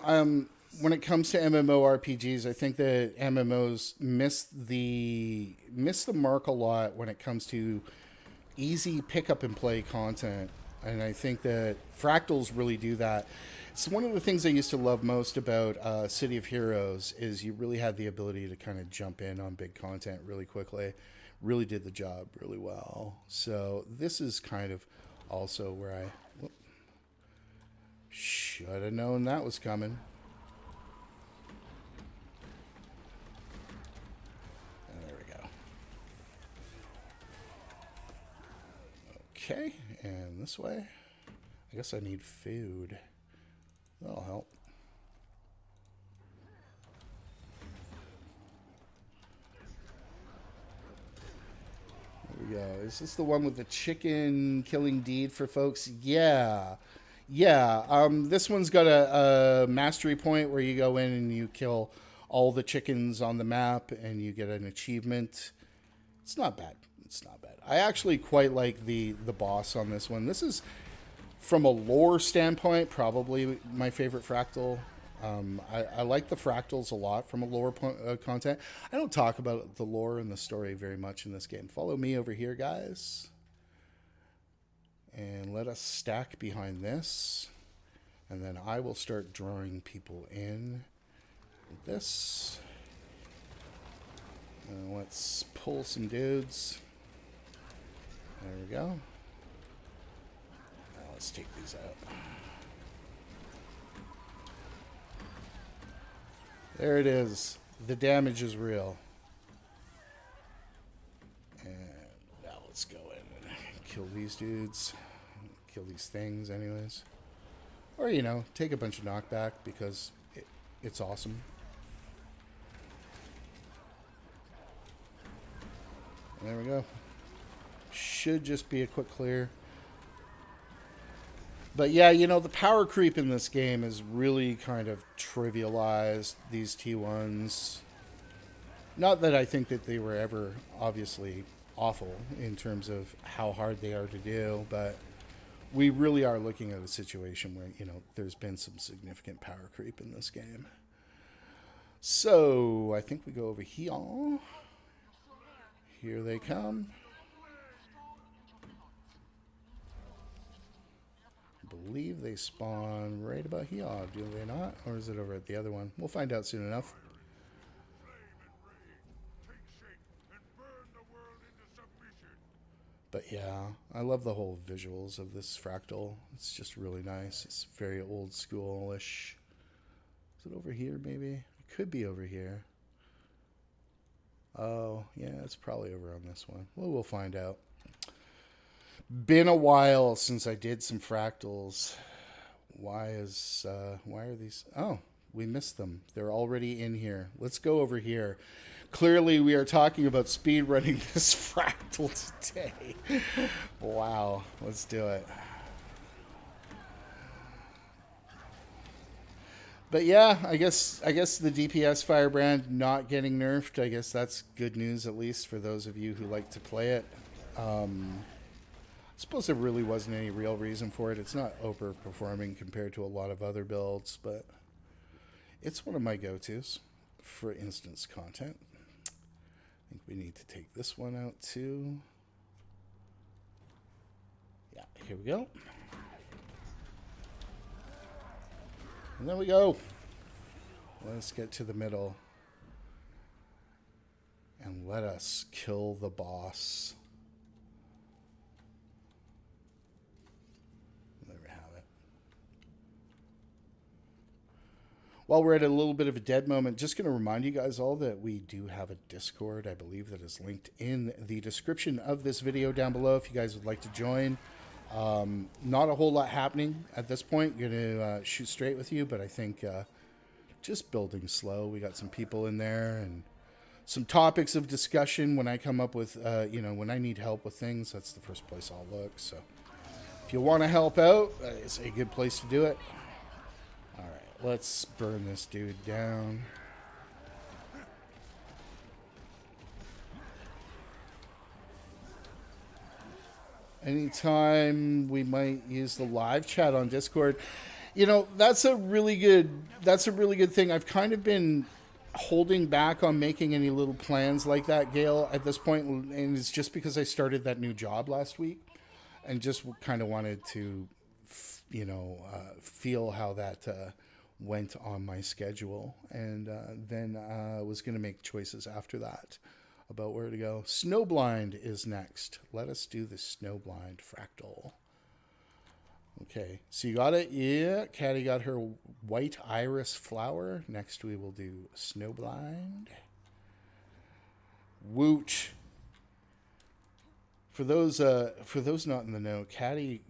when it comes to MMORPGs, I think that MMOs miss the mark a lot when it comes to easy pick up and play content, and I think that fractals really do that. It's one of the things I used to love most about City of Heroes is you really had the ability to kind of jump in on big content really quickly. Really did the job really well. So this is kind of also where I should have known that was coming. And there we go. Okay, and this way. I guess I need food. That'll help. There we go. Is this the one with the chicken killing deed for folks? Yeah. Yeah, this one's got a mastery point where you go in and you kill all the chickens on the map and you get an achievement. It's not bad. It's not bad. I actually quite like the boss on this one. This is, from a lore standpoint, probably my favorite fractal. I like the fractals a lot from a lore content. I don't talk about the lore and the story very much in this game. Follow me over here, guys. And let us stack behind this. And then I will start drawing people in with this. And let's pull some dudes. There we go. Now let's take these out. There it is. The damage is real. And now let's go in and kill these dudes. Kill these things anyways. Or, you know, take a bunch of knockback because it's awesome. And there we go. Should just be a quick clear. But yeah, you know, the power creep in this game is really kind of trivialized these T1s. Not that I think that they were ever obviously awful in terms of how hard they are to do, but we really are looking at a situation where, you know, there's been some significant power creep in this game. So I think we go over here. Here they come. I believe they spawn right about here. Do they not? Or is it over at the other one? We'll find out soon enough. But yeah, I love the whole visuals of this fractal. It's just really nice. It's very old schoolish. Is it over here maybe? It could be over here. Oh, yeah, it's probably over on this one. Well, we'll find out. Been a while since I did some fractals. Why are these? Oh, we missed them. They're already in here. Let's go over here. Clearly, we are talking about speed running this fractal today. Wow, let's do it. But yeah, I guess the DPS firebrand not getting nerfed. I guess that's good news, at least for those of you who like to play it. I suppose there really wasn't any real reason for it. It's not overperforming compared to a lot of other builds, but it's one of my go-tos for instance content. I think we need to take this one out too. Yeah, here we go. And there we go. Let's get to the middle. And let us kill the boss. There we have it. While we're at a little bit of a dead moment, just going to remind you guys all that we do have a Discord. I believe that is linked in the description of this video down below if you guys would like to join. Not a whole lot happening at this point. Going to shoot straight with you, but I think just building slow. We got some people in there and some topics of discussion. When I come up with, when I need help with things, that's the first place I'll look. So if you want to help out, it's a good place to do it. All right, let's burn this dude down. Anytime we might use the live chat on Discord, that's a really good thing. I've kind of been holding back on making any little plans like that, Gail, at this point, and it's just because I started that new job last week and just kind of wanted to, feel how that went on my schedule, and then I was going to make choices after that about where to go. Snowblind is next. Let us do the Snowblind fractal. Okay, so you got it? Yeah, Caddy got her white iris flower. Next we will do Snowblind. Woot. For those not in the know, Caddy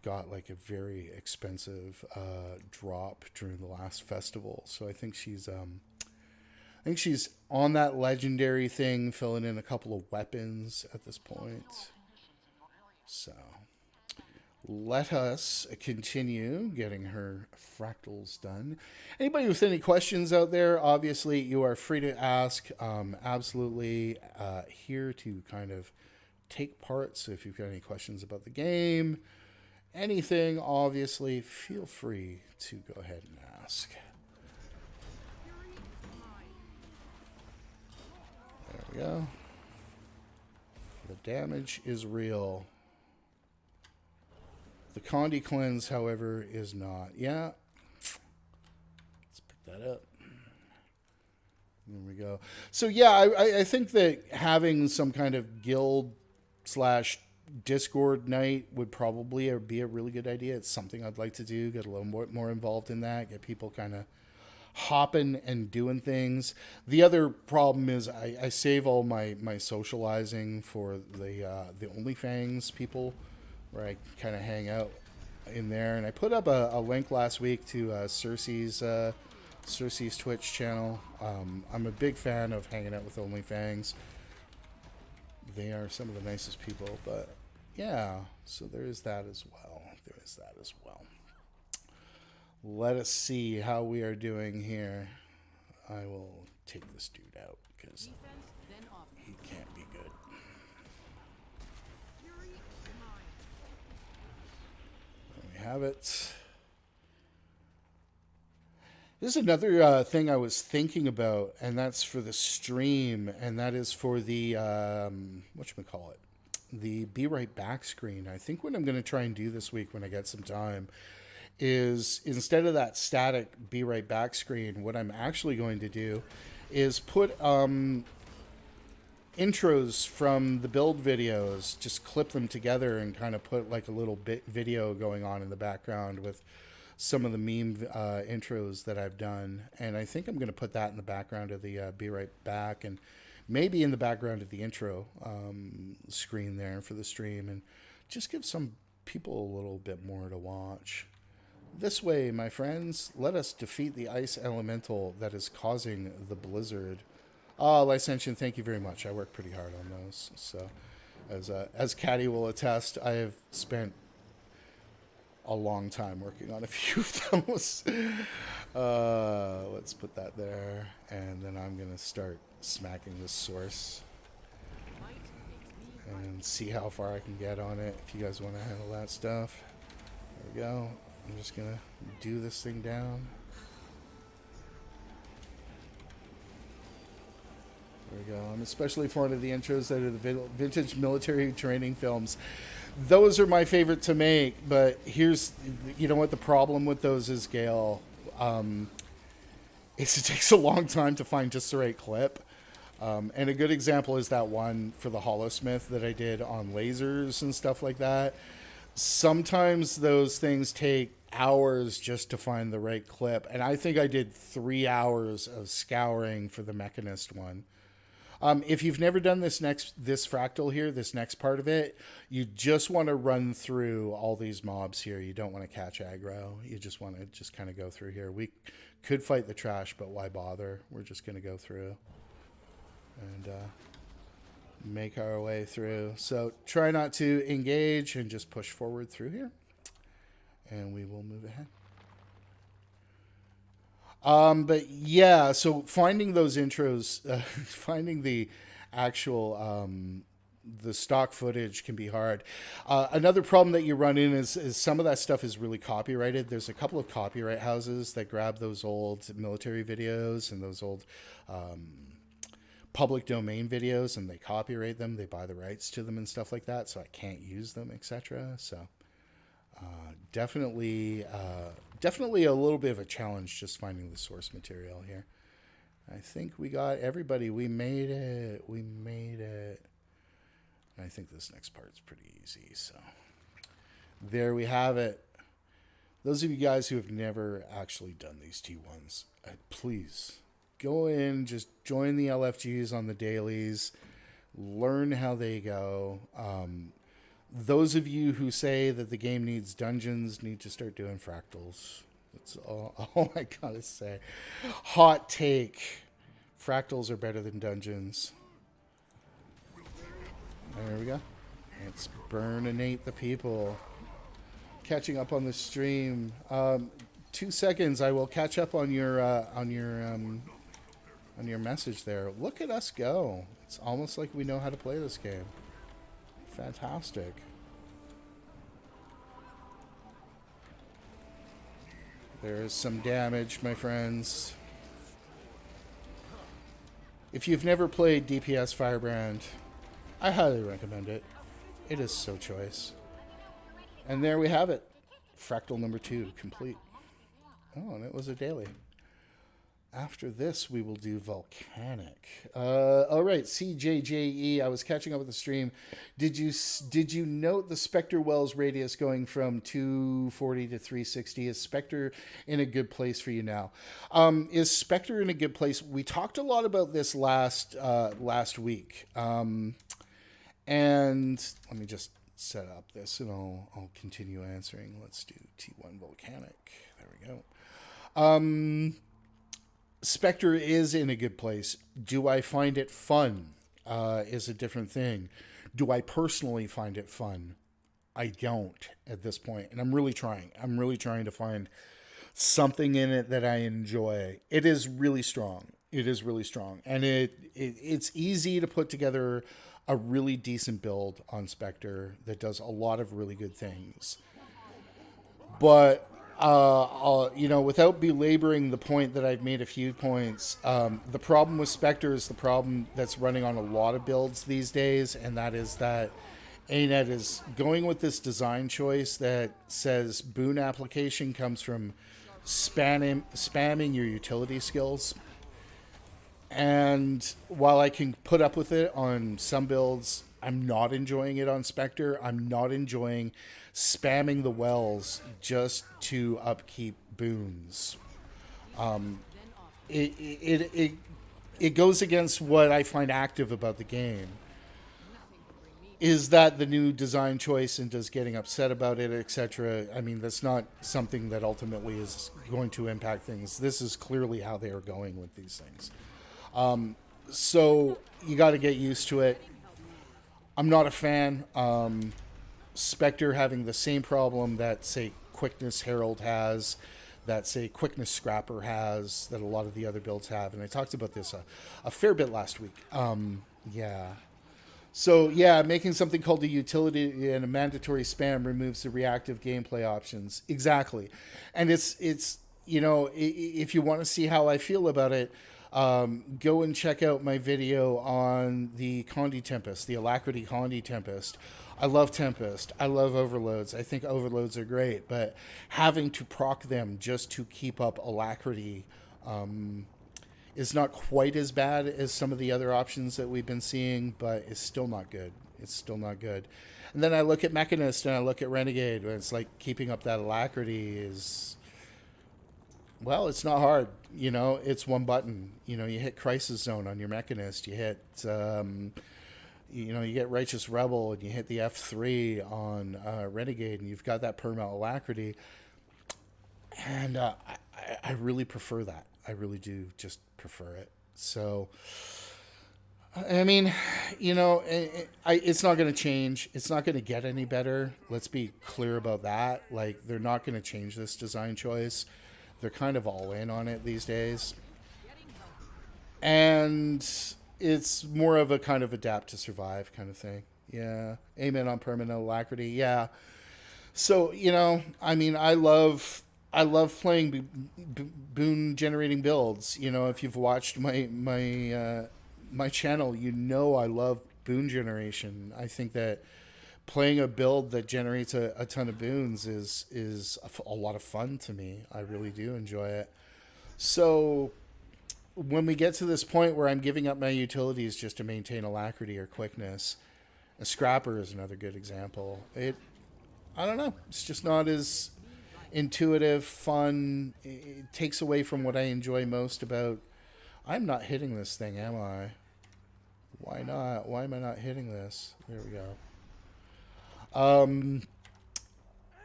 got like a very expensive drop during the last festival. So I think she's on that legendary thing, filling in a couple of weapons at this point. So let us continue getting her fractals done. Anybody with any questions out there, obviously you are free to ask. Absolutely here to kind of take part. So if you've got any questions about the game, anything, obviously feel free to go ahead and ask. There we go. The damage is real. The Condi cleanse, however, is not. Yeah. Let's pick that up. There we go. So yeah, I think that having some kind of guild / Discord night would probably be a really good idea. It's something I'd like to do. Get a little more involved in that. Get people kind of hopping and doing things. The other problem is I save all my socializing for the OnlyFans people, where I kind of hang out in there. And I put up a link last week to Cersei's Twitch channel. I'm a big fan of hanging out with OnlyFans. They are some of the nicest people, but yeah, so there is that as well. Let us see how we are doing here. I will take this dude out because he can't be good. There we have it. This is another thing I was thinking about, and that's for the stream, and that is for the, whatchamacallit, the Be Right Back screen. I think what I'm going to try and do this week when I get some time is, instead of that static Be Right Back screen, what I'm actually going to do is put intros from the build videos, just clip them together and kind of put like a little bit video going on in the background with some of the meme intros that I've done. And I think I'm going to put that in the background of the Be Right Back, and maybe in the background of the intro screen there for the stream, and just give some people a little bit more to watch. This way, my friends, let us defeat the ice elemental that is causing the blizzard. Licentian, thank you very much. I work pretty hard on those. So, as Caddy will attest, I have spent a long time working on a few of those. Let's put that there, and then I'm gonna start smacking this source and see how far I can get on it. If you guys want to handle that stuff, there we go. I'm just gonna do this thing down. There we go. I'm especially fond of the intros that are the vintage military training films. Those are my favorite to make, but here's, you know what the problem with those is, Gail? It takes a long time to find just the right clip. And a good example is that one for the Hollowsmith that I did on lasers and stuff like that. Sometimes those things take hours just to find the right clip. And I think I did 3 hours of scouring for the Mechanist one. If you've never done this fractal here, this next part of it, you just want to run through all these mobs here. You don't want to catch aggro. You just want to just kind of go through here. We could fight the trash, but why bother? We're just going to go through and make our way through. So try not to engage and just push forward through here, and we will move ahead. But yeah, so finding those intros, finding the actual, the stock footage can be hard. Another problem that you run in is some of that stuff is really copyrighted. There's a couple of copyright houses that grab those old military videos and those old, public domain videos, and they copyright them. They buy the rights to them and stuff like that. So I can't use them, etc. So, definitely a little bit of a challenge just finding the source material here. I think we got everybody. We made it. We made it. I think this next part's pretty easy. So there we have it. Those of you guys who have never actually done these T1s, please go in, just join the LFGs on the dailies, learn how they go. Those of you who say that the game needs dungeons need to start doing fractals. That's all I gotta say. Hot take. Fractals are better than dungeons. There we go. Let's burninate the people. Catching up on the stream. 2 seconds. I will catch up on your message there. Look at us go. It's almost like we know how to play this game. Fantastic. There is some damage, my friends. If you've never played DPS Firebrand, I highly recommend it. It is so choice. And there we have it. Fractal number 2 complete. Oh, and it was a daily. After this, we will do Volcanic. All right, CJJE. I was catching up with the stream. Did you note the Spectre Wells radius going from 240 to 360? Is Spectre in a good place for you now? Is Spectre in a good place? We talked a lot about this last week. And let me just set up this, and I'll continue answering. Let's do T1 Volcanic. There we go. Spectre is in a good place. Do I find it fun? Is a different thing. Do I personally find it fun? I don't at this point, and I'm really trying. I'm really trying to find something in it that I enjoy. It is really strong. It is really strong, and it's easy to put together a really decent build on Spectre that does a lot of really good things. But without belaboring the point that I've made a few points, the problem with Spectre is the problem that's running on a lot of builds these days, and that is that ANET is going with this design choice that says boon application comes from spamming your utility skills. And while I can put up with it on some builds, I'm not enjoying it on Spectre. I'm not enjoying spamming the wells just to upkeep boons. It goes against what I find active about the game. Is that the new design choice, and does getting upset about it, etc.? I mean, that's not something that ultimately is going to impact things. This is clearly how they are going with these things. So you got to get used to it. I'm not a fan. Spectre having the same problem that, say, Quickness Herald has, that, say, Quickness Scrapper has, that a lot of the other builds have. And I talked about this a fair bit last week. Yeah. So, yeah, making something called a utility and a mandatory spam removes the reactive gameplay options. Exactly. And it's you know, if you want to see how I feel about it, go and check out my video on the Condi Tempest, the Alacrity Condi Tempest. I love Tempest. I love Overloads. I think Overloads are great, but having to proc them just to keep up Alacrity is not quite as bad as some of the other options that we've been seeing, but it's still not good. It's still not good. And then I look at Mechanist and I look at Renegade, and it's like keeping up that Alacrity is... Well, it's not hard. You know, it's one button. You know, you hit Crisis Zone on your Mechanist. You hit, you know, you get Righteous Rebel, and you hit the F3 on Renegade, and you've got that perma Alacrity. And I really prefer that. I really do just prefer it. So, I mean, you know, it's not going to change. It's not going to get any better. Let's be clear about that. Like, they're not going to change this design choice. They're kind of all in on it these days. And it's more of a kind of adapt to survive kind of thing. Yeah. Amen on permanent Alacrity. Yeah. So, you know, I mean, I love playing boon generating builds. You know, if you've watched my channel, you know I love boon generation. I think that playing a build that generates a ton of boons is a lot of fun to me. I really do enjoy it. So when we get to this point where I'm giving up my utilities just to maintain Alacrity or Quickness, a Scrapper is another good example. I don't know. It's just not as intuitive, fun. It takes away from what I enjoy most about... I'm not hitting this thing, am I? Why not? Why am I not hitting this? There we go.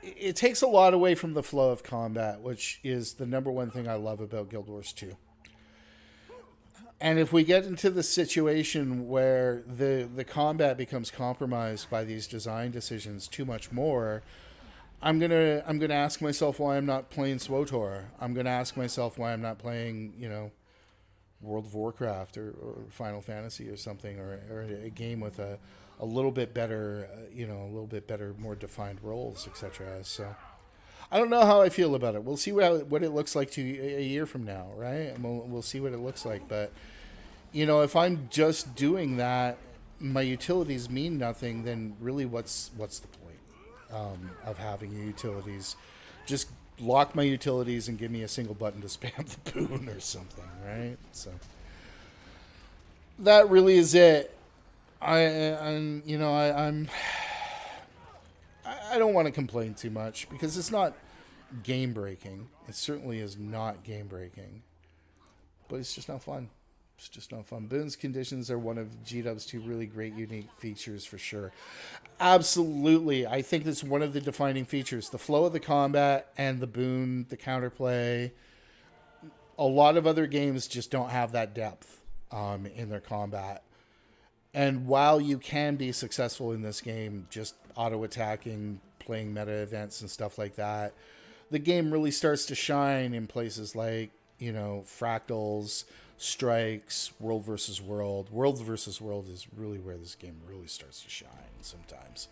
It takes a lot away from the flow of combat, which is the number one thing I love about Guild Wars 2. And if we get into the situation where the combat becomes compromised by these design decisions too much more, I'm gonna ask myself why I'm not playing SWTOR. I'm gonna ask myself why I'm not playing, you know, World of Warcraft or Final Fantasy or something, or a game with a little bit better, you know, a little bit better, more defined roles, etc. So I don't know how I feel about it. We'll see what it looks like a year from now, right? And we'll see what it looks like. But, you know, if I'm just doing that, my utilities mean nothing, then really what's the point of having utilities? Just lock my utilities and give me a single button to spam the boon or something, right? So that really is it. I don't want to complain too much because it's not game breaking. It certainly is not game breaking, but it's just not fun. It's just not fun. Boon's conditions are one of GW's two really great, unique features for sure. Absolutely. I think that's one of the defining features. The flow of the combat and the boon, the counterplay. A lot of other games just don't have that depth in their combat. And while you can be successful in this game, just auto-attacking, playing meta events and stuff like that, the game really starts to shine in places like, you know, fractals, strikes, world versus world. World versus world is really where this game really starts to shine sometimes.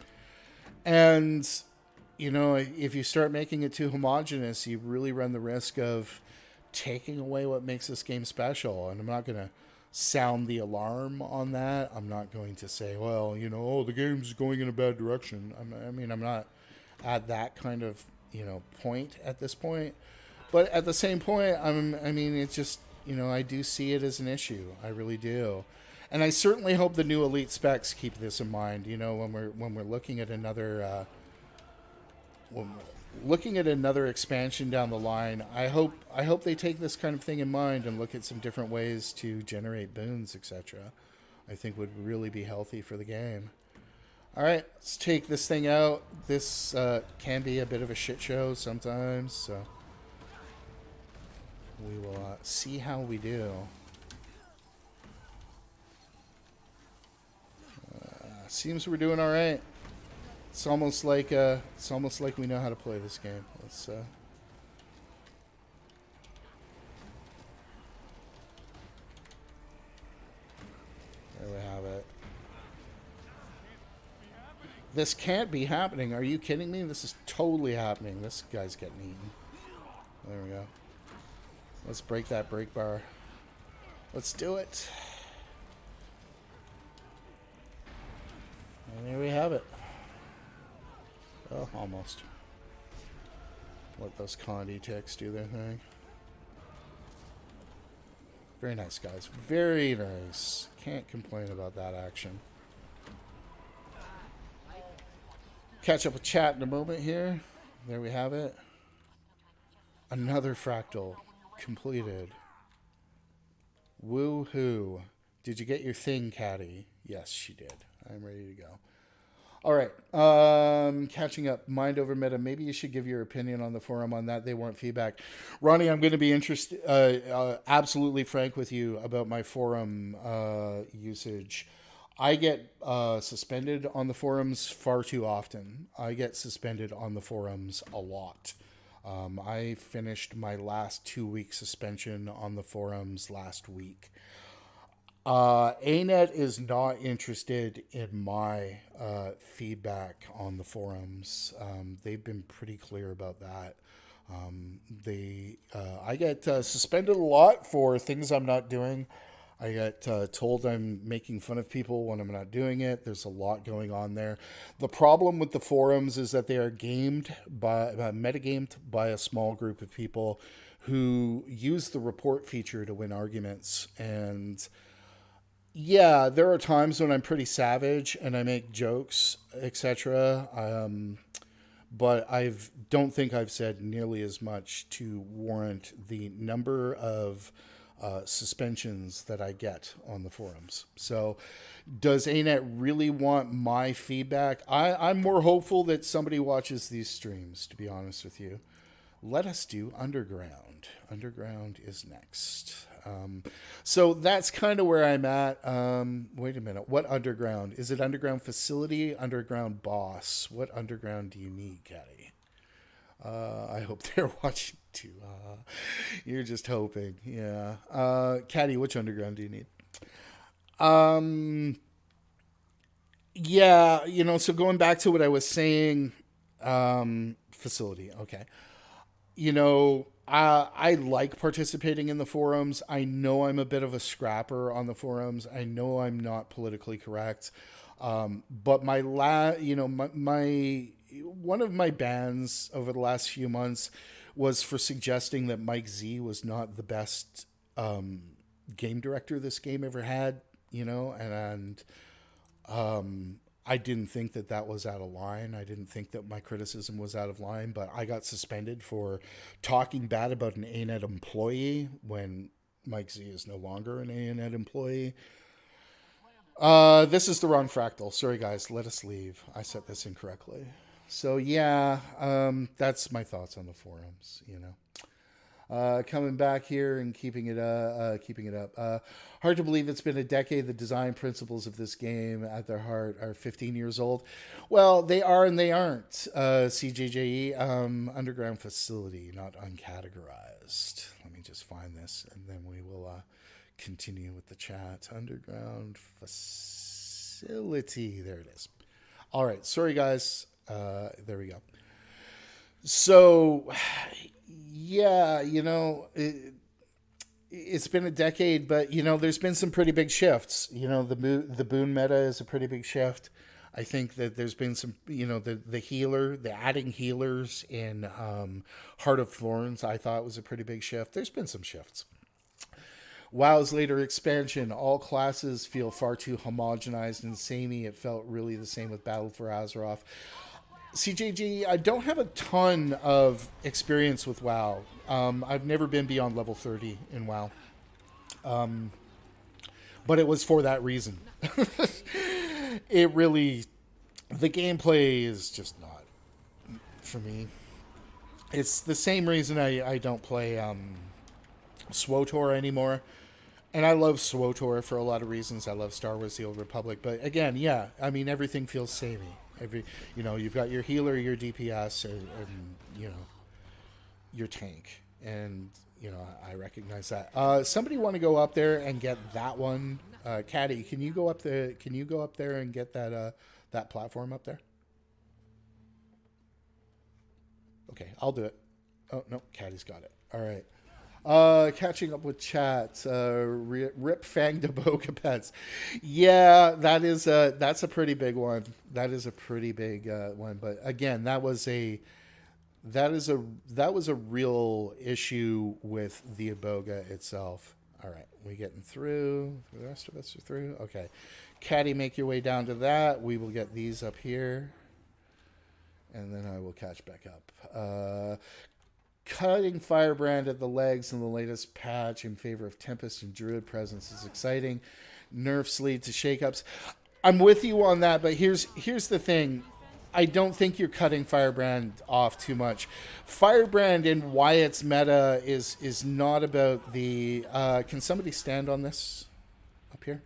And, you know, if you start making it too homogenous, you really run the risk of taking away what makes this game special. And I'm not going to sound the alarm on that. I'm not going to say, well, you know, oh, the game's going in a bad direction. I'm not at that kind of, you know, point at this point. But at the same point, it's just, You know, I do see it as an issue. I really do. And I certainly hope the new elite specs keep this in mind. You know, when we're looking at another when we're looking at another expansion down the line, I hope they take this kind of thing in mind and look at some different ways to generate boons, etc. I think would really be healthy for the game. All right, let's take this thing out. This can be a bit of a shit show sometimes, so we will see how we do. Seems we're doing all right. It's almost like we know how to play this game. Let's there we have it. This can't be happening. Are you kidding me? This is totally happening. This guy's getting eaten. There we go. Let's break that break bar. Let's do it. And there we have it. Oh, almost. Let those Condi ticks do their thing. Very nice, guys. Very nice. Can't complain about that action. Catch up with chat in a moment here. There we have it. Another fractal completed. Woohoo. Did you get your thing, Caddy? Yes, she did. I'm ready to go. All right. Catching up. Mind over meta. Maybe you should give your opinion on the forum on that. They want feedback. Ronnie, I'm going to be absolutely frank with you about my forum usage. I get suspended on the forums far too often. I get suspended on the forums a lot. I finished my last 2-week suspension on the forums last week. ANET is not interested in my feedback on the forums. They've been pretty clear about that. I get suspended a lot for things I'm not doing. I get told I'm making fun of people when I'm not doing it. There's a lot going on there. The problem with the forums is that they are metagamed by a small group of people who use the report feature to win arguments. And yeah, there are times when I'm pretty savage and I make jokes, etc. But I don't think I've said nearly as much to warrant the number of suspensions that I get on the forums. So does ANET really want my feedback? I'm more hopeful that somebody watches these streams, to be honest with you. Let us do Underground. Underground is next. So that's kind of where I'm at. Wait a minute. What Underground? Is it Underground Facility, Underground Boss? What Underground do you need, Caddy? I hope they're watching too. You're just hoping. Yeah. Caddy, which Underground do you need? Yeah, you know, so going back to what I was saying, Facility. Okay. You know, I like participating in the forums. I know I'm a bit of a scrapper on the forums. I know I'm not politically correct. But my one of my bans over the last few months was for suggesting that Mike Z was not the best game director this game ever had, you know, and I didn't think that that was out of line. I didn't think that my criticism was out of line, but I got suspended for talking bad about an ANET employee when Mike Z is no longer an ANET employee. This is the wrong fractal. Sorry, guys. Let us leave. I set this incorrectly. So, yeah, that's my thoughts on the forums, you know. Coming back here and keeping it up. Hard to believe it's been a decade. The design principles of this game at their heart are 15 years old. Well, they are and they aren't. CJJE, Underground Facility, not uncategorized. Let me just find this and then we will continue with the chat. Underground Facility. There it is. All right. Sorry, guys. There we go. So, yeah, you know, it's been a decade, but, you know, there's been some pretty big shifts. You know, the boon meta is a pretty big shift. I think that there's been some, you know, the adding healers in Heart of Thorns, I thought was a pretty big shift. There's been some shifts. WoW's later expansion, all classes feel far too homogenized and samey. It felt really the same with Battle for Azeroth. CJG, I don't have a ton of experience with WoW. I've never been beyond level 30 in WoW. But it was for that reason. It really... The gameplay is just not for me. It's the same reason I don't play SWTOR anymore. And I love SWTOR for a lot of reasons. I love Star Wars: The Old Republic. But again, yeah, I mean, everything feels samey. You've got your healer, your DPS, and your tank. And, I recognize that. Somebody want to go up there and get that one? Caddy, can you go up there and get that platform up there? Okay, I'll do it. Oh, no, Caddy's got it. All right. Catching up with chat. Rip Fang de Boca Pets. Yeah, that's a pretty big one. That is a pretty big one. But again, that was a real issue with the Iboga itself. All right, we getting through. The rest of us are through. Okay, Caddy, make your way down to that. We will get these up here, and then I will catch back up. Cutting Firebrand at the legs in the latest patch in favor of Tempest and Druid presence is exciting. Nerfs lead to shakeups. I'm with you on that, but here's the thing. I don't think you're cutting Firebrand off too much. Firebrand and why it's meta is not about the... can somebody stand on this up here?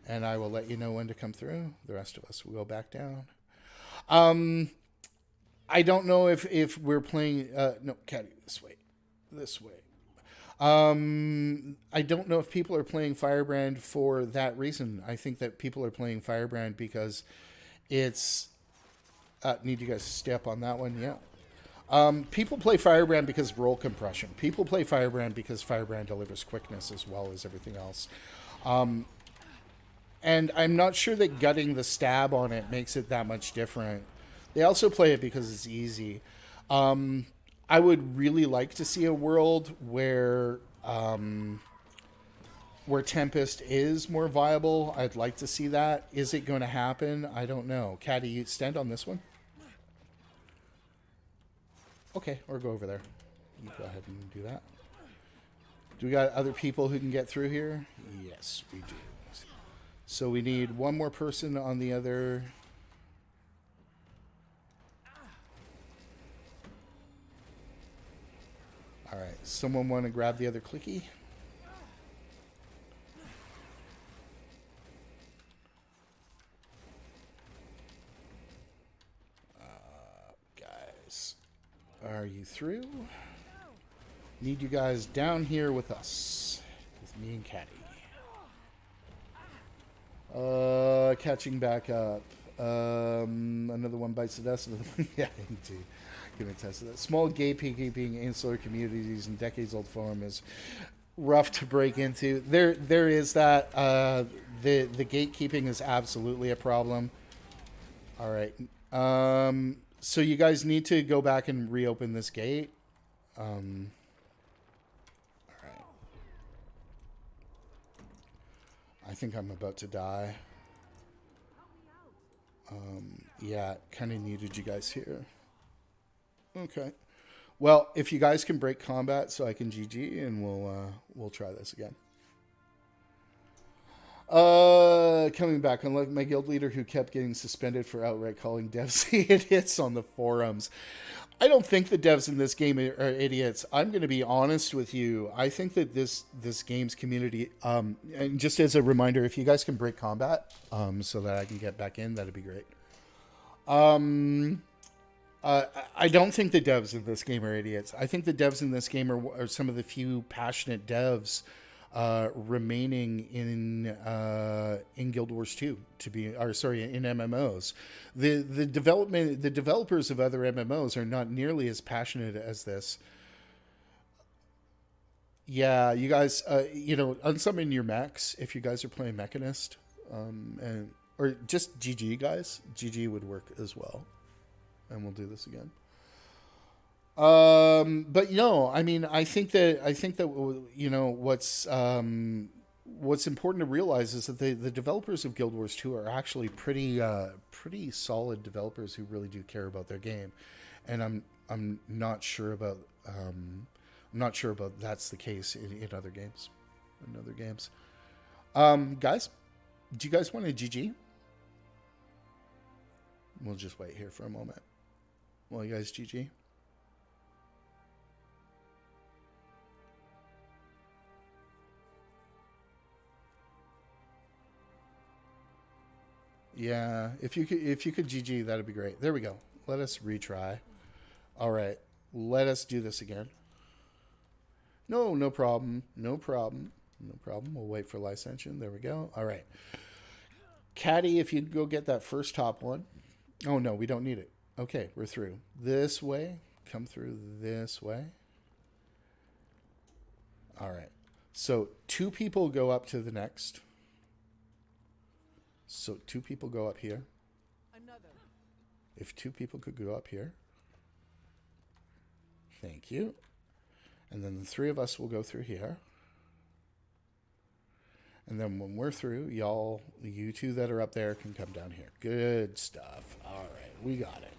And I will let you know when to come through. The rest of us will go back down. I don't know if we're playing... no, Caddy, this way. This way. I don't know if people are playing Firebrand for that reason. I think that people are playing Firebrand because it's... need you guys to step on that one, yeah. People play Firebrand because of roll compression. People play Firebrand because Firebrand delivers quickness as well as everything else. And I'm not sure that gutting the stab on it makes it that much different. They also play it because it's easy. I would really like to see a world where Tempest is more viable. I'd like to see that. Is it going to happen? I don't know. Caddy, you stand on this one? Okay, or go over there. You go ahead and do that. Do we got other people who can get through here? Yes, we do. So we need one more person on the other... All right, someone want to grab the other clicky? Guys, are you through? Need you guys down here with us, with me and Caddy. Catching back up. Another one bites the dust. Yeah, indeed. Can attest to that. Small gatekeeping insular communities in decades-old form is rough to break into. There is that. The gatekeeping is absolutely a problem. All right. So you guys need to go back and reopen this gate. All right. I think I'm about to die. Yeah, kind of needed you guys here. Okay. Well, if you guys can break combat so I can GG, and we'll try this again. Coming back, unlike my guild leader who kept getting suspended for outright calling devs idiots on the forums. I don't think the devs in this game are idiots. I'm going to be honest with you. I think that this game's community, and just as a reminder, if you guys can break combat, so that I can get back in, that'd be great. I don't think the devs in this game are idiots. I think the devs in this game are some of the few passionate devs remaining in Guild Wars 2 in MMOs. The developers of other MMOs are not nearly as passionate as this. Yeah, you guys, unsummon your mechs if you guys are playing Mechanist, or just GG guys. GG would work as well. And we'll do this again. But no, I mean, I think that you know what's important to realize is that the developers of Guild Wars 2 are actually pretty solid developers who really do care about their game, and I'm not sure about that's the case in other games. In other games, guys, do you guys want a GG? We'll just wait here for a moment. Well, you guys GG. Yeah, if you could GG, that'd be great. There we go. Let us retry. All right, let us do this again. No problem. No problem. No problem. We'll wait for Licentian. There we go. All right. Caddy, if you go get that first top one. Oh, no, we don't need it. Okay, we're through. This way. Come through this way. All right. So 2 people go up to the next. So 2 people go up here. Another. If 2 people could go up here. Thank you. And then the 3 of us will go through here. And then when we're through, you 2 that are up there can come down here. Good stuff. All right, we got it.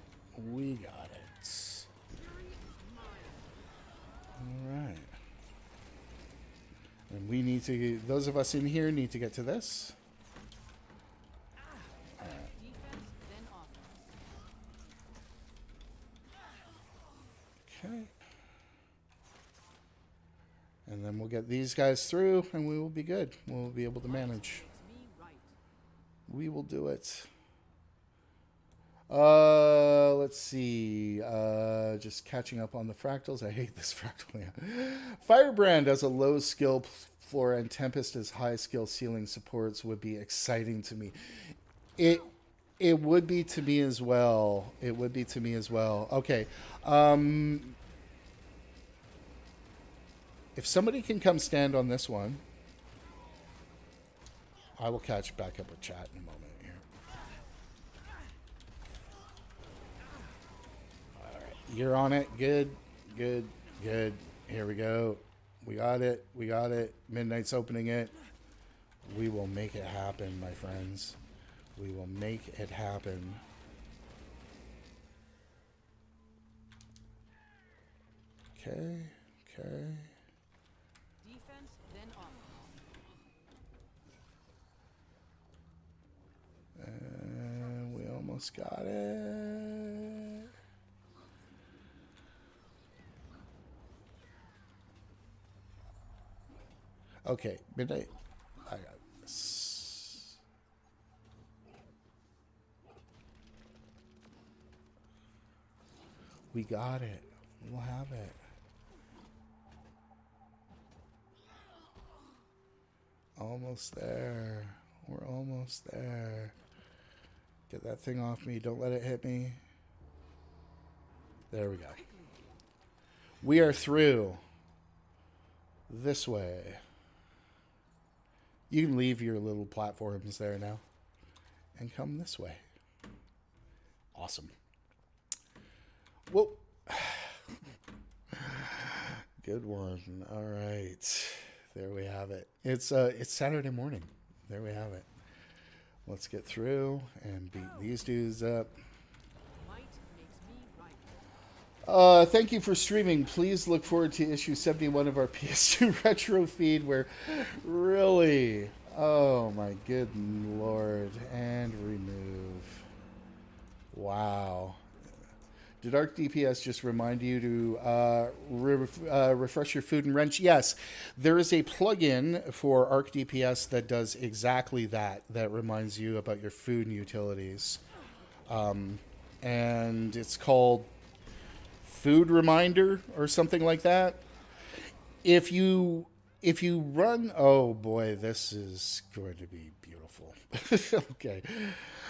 We got it. All right. And we need to, those of us in here need to get to this. All right. Okay. And then we'll get these guys through, and we will be good. We'll be able to manage. We will do it. Let's see. Just catching up on the fractals. I hate this fractal. Yeah. Firebrand has a low skill floor, and Tempest has high skill ceiling supports would be exciting to me. It would be to me as well. It would be to me as well. Okay. If somebody can come stand on this one, I will catch back up with chat in a moment here. All right, you're on it. Good, good, good. Here we go. We got it. We got it. Midnight's opening it. We will make it happen, my friends. We will make it happen. Okay, okay. And we almost got it. Okay, Midnight. I got this. We got it. We'll have it. Almost there. We're almost there. Get that thing off me. Don't let it hit me. There we go. We are through. This way. You can leave your little platforms there now. And come this way. Awesome. Whoa. Good one. All right. There we have it. It's Saturday morning. There we have it. Let's get through and beat these dudes up. Thank you for streaming. Please look forward to issue 71 of our PS2 retro feed where really, oh my good lord, and remove. Wow. Did Arc DPS just remind you to refresh your food and wrench? Yes, there is a plugin for Arc DPS that does exactly that. That reminds you about your food and utilities, and it's called Food Reminder or something like that. If you run, oh boy, this is going to be beautiful. Okay.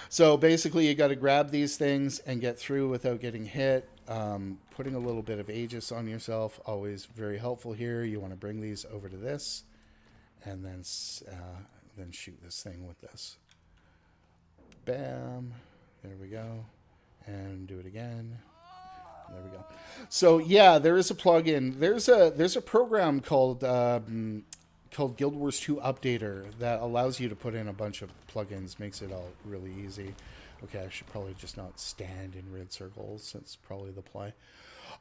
So basically, you got to grab these things and get through without getting hit. Putting a little bit of Aegis on yourself, always very helpful here. You want to bring these over to this, and then shoot this thing with this. Bam. There we go. And do it again. There we go. So yeah, there is a plugin. There's a program called Guild Wars 2 Updater that allows you to put in a bunch of plugins, makes it all really easy. Okay, I should probably just not stand in red circles. That's probably the play.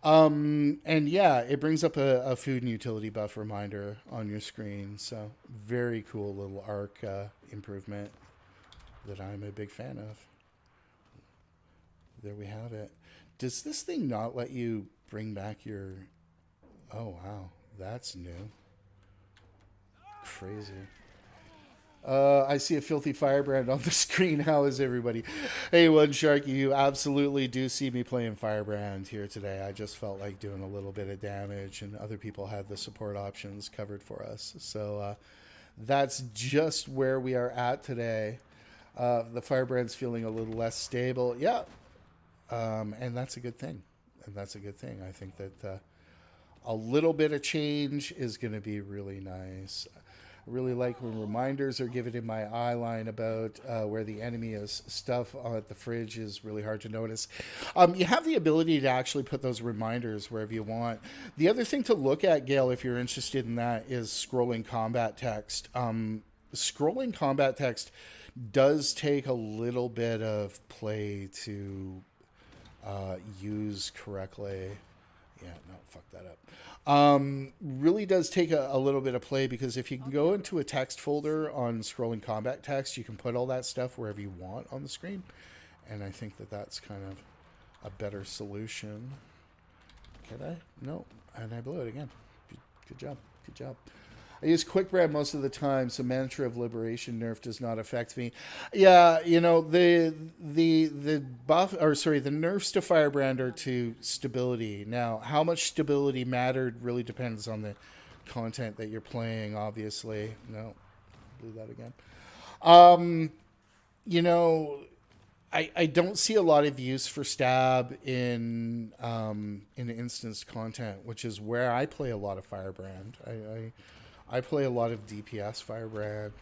And yeah, it brings up a food and utility buff reminder on your screen. So very cool little arc improvement that I'm a big fan of. There we have it. Does this thing not let you bring back your... Oh, wow. That's new. Crazy. I see a filthy firebrand on the screen. How is everybody? Hey, One Sharky, you absolutely do see me playing firebrand here today. I just felt like doing a little bit of damage, and other people had the support options covered for us. So that's just where we are at today. The firebrand's feeling a little less stable. Yeah. And that's a good thing. And that's a good thing. I think that a little bit of change is going to be really nice. I really like when reminders are given in my eye line about where the enemy is. Stuff at the fridge is really hard to notice. You have the ability to actually put those reminders wherever you want. The other thing to look at, Gail, if you're interested in that, is scrolling combat text. Scrolling combat text does take a little bit of play to use correctly. Yeah, no, fuck that up. Really does take a little bit of play, because if you can go into a text folder on scrolling combat text, you can put all that stuff wherever you want on the screen. And I think that that's kind of a better solution. Can I? No. And I blew it again. Good job. Good job. I use quick brand most of the time, so Mantra of Liberation nerf does not affect me. Yeah, you know, the nerfs to Firebrand are to stability. Now, how much stability mattered really depends on the content that you're playing, obviously. No, do that again. You know, I don't see a lot of use for stab in instanced content, which is where I play a lot of Firebrand. I play a lot of DPS Firebrand,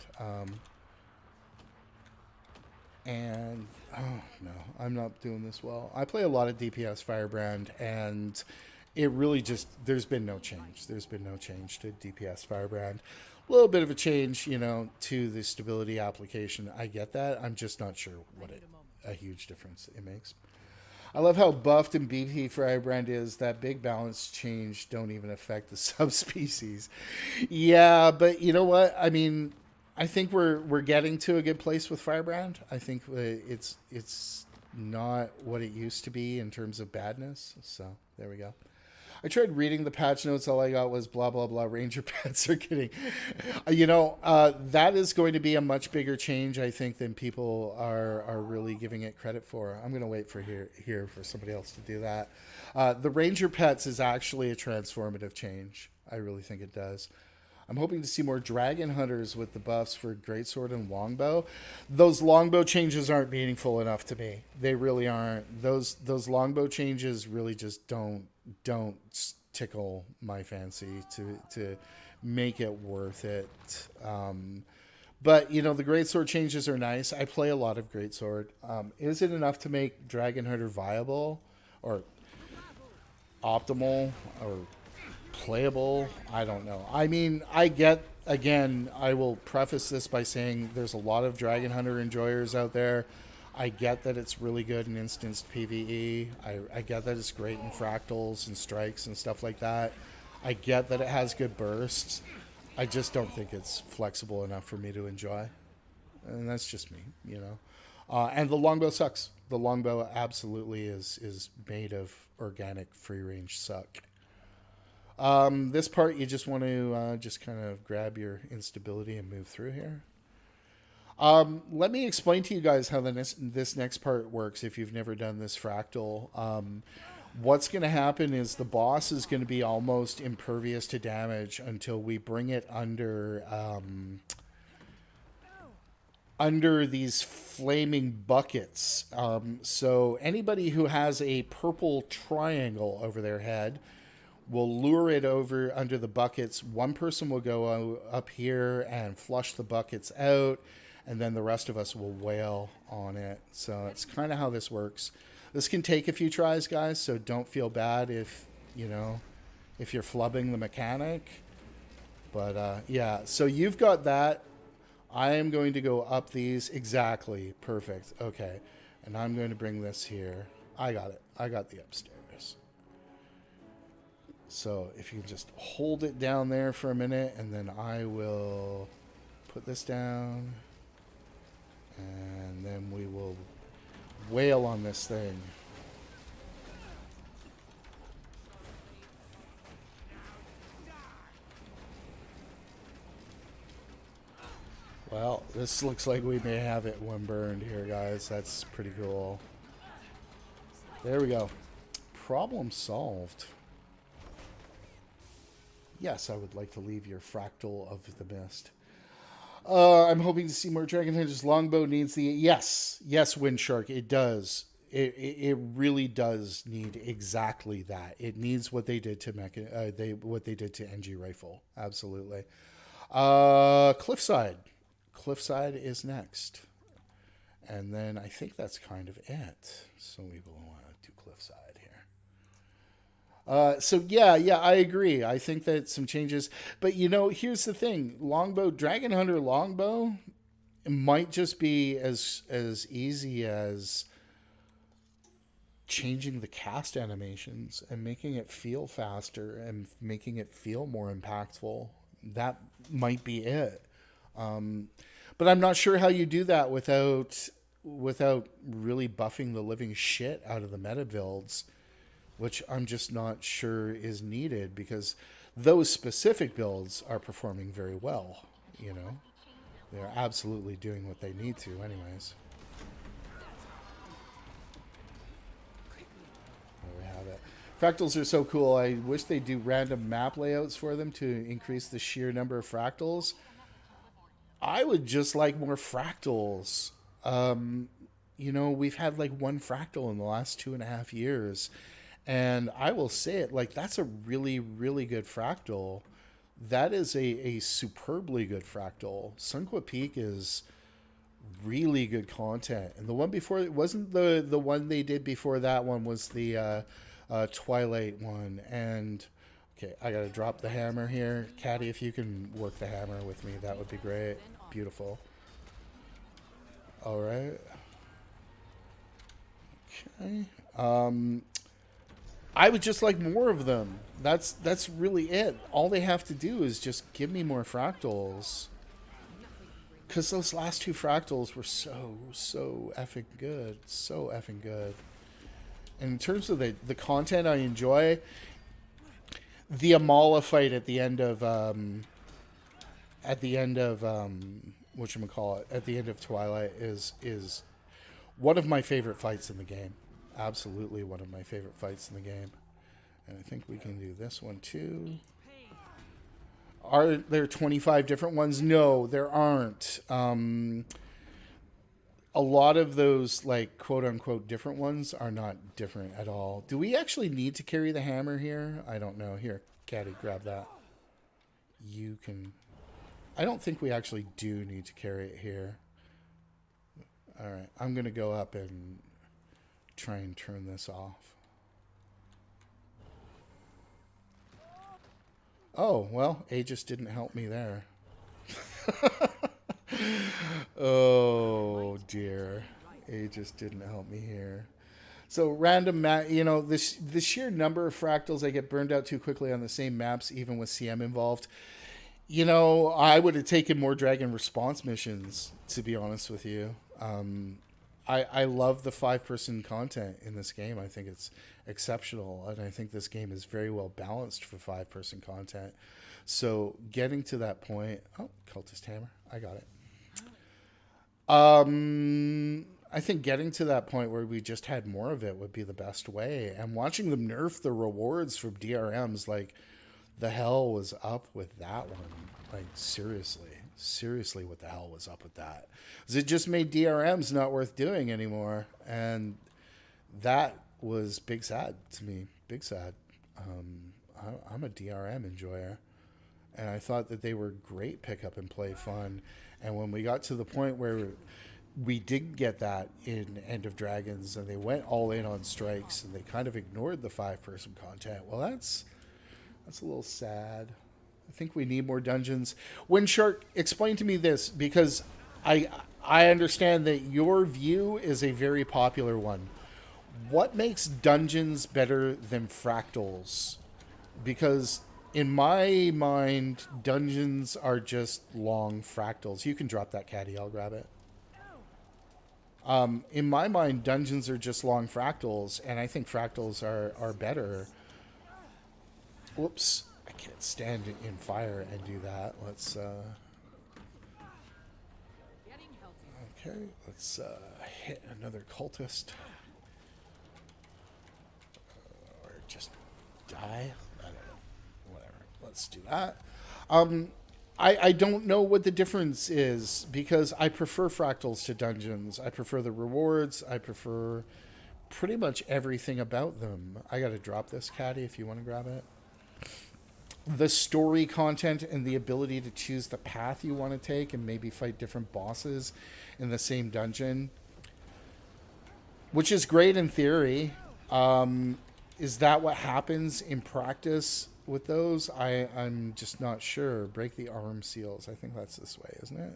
and oh no, I'm not doing this well. I play a lot of DPS Firebrand, and it really just, there's been no change. There's been no change to DPS Firebrand. A little bit of a change, you know, to the stability application. I get that. I'm just not sure what a huge difference it makes. I love how buffed and beefy Firebrand is. That big balance change don't even affect the subspecies. Yeah, but you know what? I mean, I think we're getting to a good place with Firebrand. I think it's not what it used to be in terms of badness. So there we go. I tried reading the patch notes. All I got was blah, blah, blah. Ranger pets are kidding. You know, that is going to be a much bigger change, I think, than people are really giving it credit for. I'm going to wait for here for somebody else to do that. The Ranger pets is actually a transformative change. I really think it does. I'm hoping to see more dragon hunters with the buffs for greatsword and longbow. Those longbow changes aren't meaningful enough to me. They really aren't. Those longbow changes really just don't tickle my fancy to make it worth it. But you know, the greatsword changes are nice. I play a lot of greatsword. Is it enough to make dragon hunter viable or optimal or playable? I don't know. I mean, I get, again, I will preface this by saying there's a lot of Dragon Hunter enjoyers out there. I get that it's really good in instanced PvE. I get that it's great in fractals and strikes and stuff like that. I get that it has good bursts. I just don't think it's flexible enough for me to enjoy. And that's just me, you know. And the longbow sucks. The longbow absolutely is made of organic free-range suck. This part, you just want to just kind of grab your instability and move through here. Let me explain to you guys how this next part works if you've never done this fractal. What's going to happen is the boss is going to be almost impervious to damage until we bring it under these flaming buckets. So anybody who has a purple triangle over their head will lure it over under the buckets. One person will go up here and flush the buckets out, and then the rest of us will wail on it. So it's kind of how this works. This can take a few tries, guys, so don't feel bad if you know, if you're flubbing the mechanic. But yeah, so you've got that. I am going to go up these. Exactly. Perfect. Okay. And I'm going to bring this here. I got it. I got the upstairs. So if you can just hold it down there for a minute, and then I will put this down. And then we will wail on this thing. Well, this looks like we may have it one burned here, guys. That's pretty cool. There we go. Problem solved. Yes, I would like to leave your fractal of the mist. I'm hoping to see more Dragon Hunters. Longbow needs the... Yes, Windshark, it does. It really does need exactly that. It needs what they did to what they did to NG Rifle. Absolutely. Cliffside. Cliffside is next. And then I think that's kind of it. So we will want to do Cliffside here. So yeah, I agree. I think that some changes. But you know, here's the thing. Longbow, Dragon Hunter Longbow might just be as easy as changing the cast animations and making it feel faster and making it feel more impactful. That might be it. But I'm not sure how you do that without really buffing the living shit out of the meta builds, which I'm just not sure is needed, because those specific builds are performing very well. You know, they're absolutely doing what they need to anyways. There we have it. Fractals are so cool. I wish they'd do random map layouts for them to increase the sheer number of fractals. I would just like more fractals. You know, we've had like one fractal in the last 2.5 years. And I will say it, like, that's a really, really good fractal. That is a superbly good fractal. Sunqua Peak is really good content. And the one before, it wasn't the one they did before that one, was the Twilight one. And okay, I gotta drop the hammer here. Caddy, if you can work the hammer with me, that would be great. Beautiful. All right. Okay. I would just like more of them. That's really it. All they have to do is just give me more fractals. Because those last two fractals were so effing good. So effing good. And in terms of the content I enjoy, the Amala fight at the end of whatchamacallit, at the end of Twilight is one of my favorite fights in the game. Absolutely one of my favorite fights in the game. And I think we can do this one too. Are there 25 different ones? No, there aren't. A lot of those, like, quote-unquote different ones are not different at all. Do we actually need to carry the hammer here? I don't know. Here, Caddy, grab that. You can... I don't think we actually do need to carry it here. All right, I'm going to go up and try and turn this off. Oh, well, Aegis didn't help me there. Oh, dear. Aegis didn't help me here. So random you know, the sheer number of fractals I get burned out too quickly on the same maps, even with CM involved. You know, I would have taken more Dragon response missions, to be honest with you. I love the 5-person content in this game. I think it's exceptional, and I think this game is very well balanced for 5-person content. So getting to that point... Oh, Cultist Hammer. I got it. I think getting to that point where we just had more of it would be the best way. And watching them nerf the rewards from DRMs, like, the hell was up with that one. Like, seriously, what the hell was up with that? Because it just made DRMs not worth doing anymore. And that was big sad to me. Big sad. I'm a DRM enjoyer. And I thought that they were great pick up and play fun. And when we got to the point where we did get that in End of Dragons, and they went all in on strikes, and they kind of ignored the 5-person content. Well, that's a little sad. I think we need more dungeons. Windshark, explain to me this, because I understand that your view is a very popular one. What makes dungeons better than fractals? Because in my mind, dungeons are just long fractals. You can drop that caddy, I'll grab it. In my mind, dungeons are just long fractals, and I think fractals are better. Whoops. I can't stand in fire and do that. Let's, okay, let's hit another cultist. Or just die. I don't know. Whatever. Let's do that. I don't know what the difference is, because I prefer fractals to dungeons. I prefer the rewards. I prefer pretty much everything about them. I got to drop this caddy if you want to grab it. The story content and the ability to choose the path you want to take and maybe fight different bosses in the same dungeon, which is great in theory. Is that what happens in practice with those? I'm just not sure. Break the arm seals. I think that's this way, isn't it?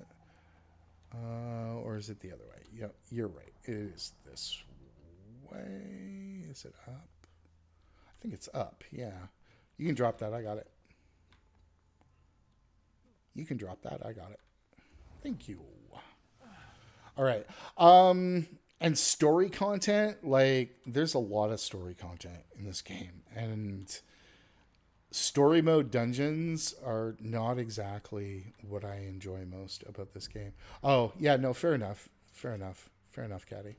Or is it the other way? Yeah, you're right. It is this way. Is it up? I think it's up. Yeah. You can drop that. I got it. You can drop that. I got it. Thank you. All right. And story content, like, there's a lot of story content in this game. And story mode dungeons are not exactly what I enjoy most about this game. Oh, yeah, no, fair enough. Fair enough. Fair enough, Caddy.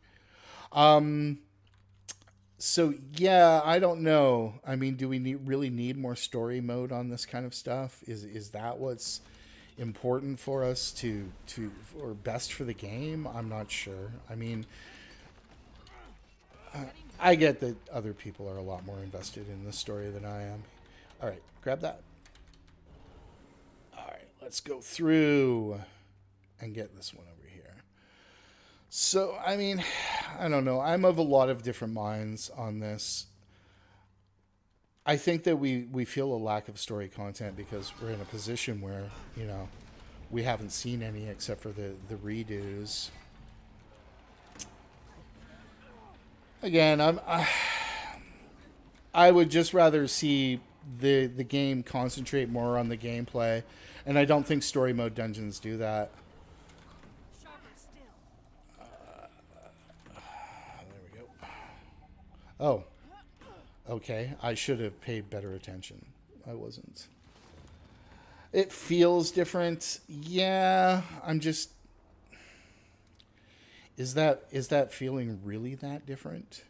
So, yeah, I don't know. I mean, do we really need more story mode on this kind of stuff? Is that what's important for us to or best for the game? I'm not sure. I mean, I get that other people are a lot more invested in this story than I am. All right, grab that. All right, let's go through and get this one over here. So, I mean, I don't know. I'm of a lot of different minds on this. I think that we feel a lack of story content because we're in a position where, you know, we haven't seen any except for the redos. Again, I would just rather see the game concentrate more on the gameplay, and I don't think story mode dungeons do that. There we go. Oh. Okay, I should have paid better attention. I wasn't. It feels different. Yeah, I'm just... Is that feeling really that different?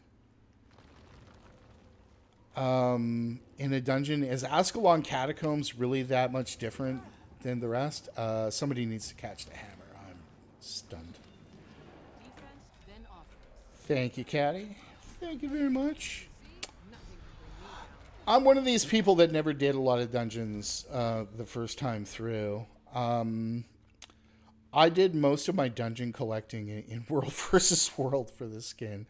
In a dungeon, is Ascalon Catacombs really that much different than the rest? Somebody needs to catch the hammer. I'm stunned. Thank you, Caddy. Thank you very much. I'm one of these people that never did a lot of dungeons the first time through. I did most of my dungeon collecting in World versus World for this skin.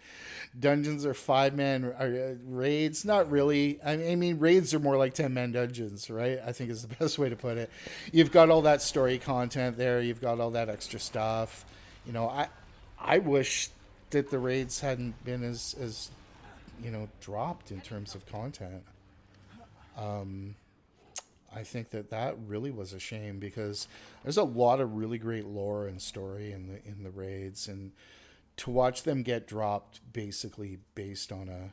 Dungeons are 5-man raids. Not really. I mean, raids are more like 10-man dungeons, right? I think is the best way to put it. You've got all that story content there. You've got all that extra stuff. You know, I wish that the raids hadn't been as you know, dropped in terms of content. I think that really was a shame because there's a lot of really great lore and story in the raids, and to watch them get dropped basically based on a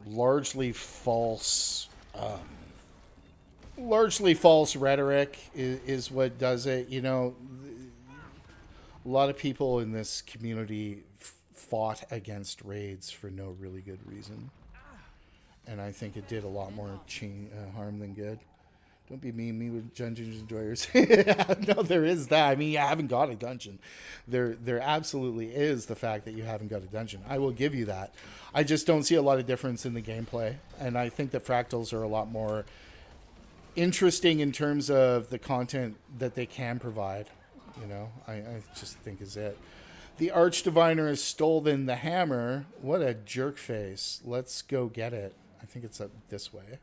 largely false rhetoric is what does it. You know, a lot of people in this community fought against raids for no really good reason. And I think it did a lot more harm than good. Don't be mean me with dungeons enjoyers. No, there is that. I mean, you haven't got a dungeon. There absolutely is the fact that you haven't got a dungeon. I will give you that. I just don't see a lot of difference in the gameplay. And I think that fractals are a lot more interesting in terms of the content that they can provide. You know, I just think is it. The Archdiviner has stolen the hammer. What a jerk face. Let's go get it. I think it's up this way.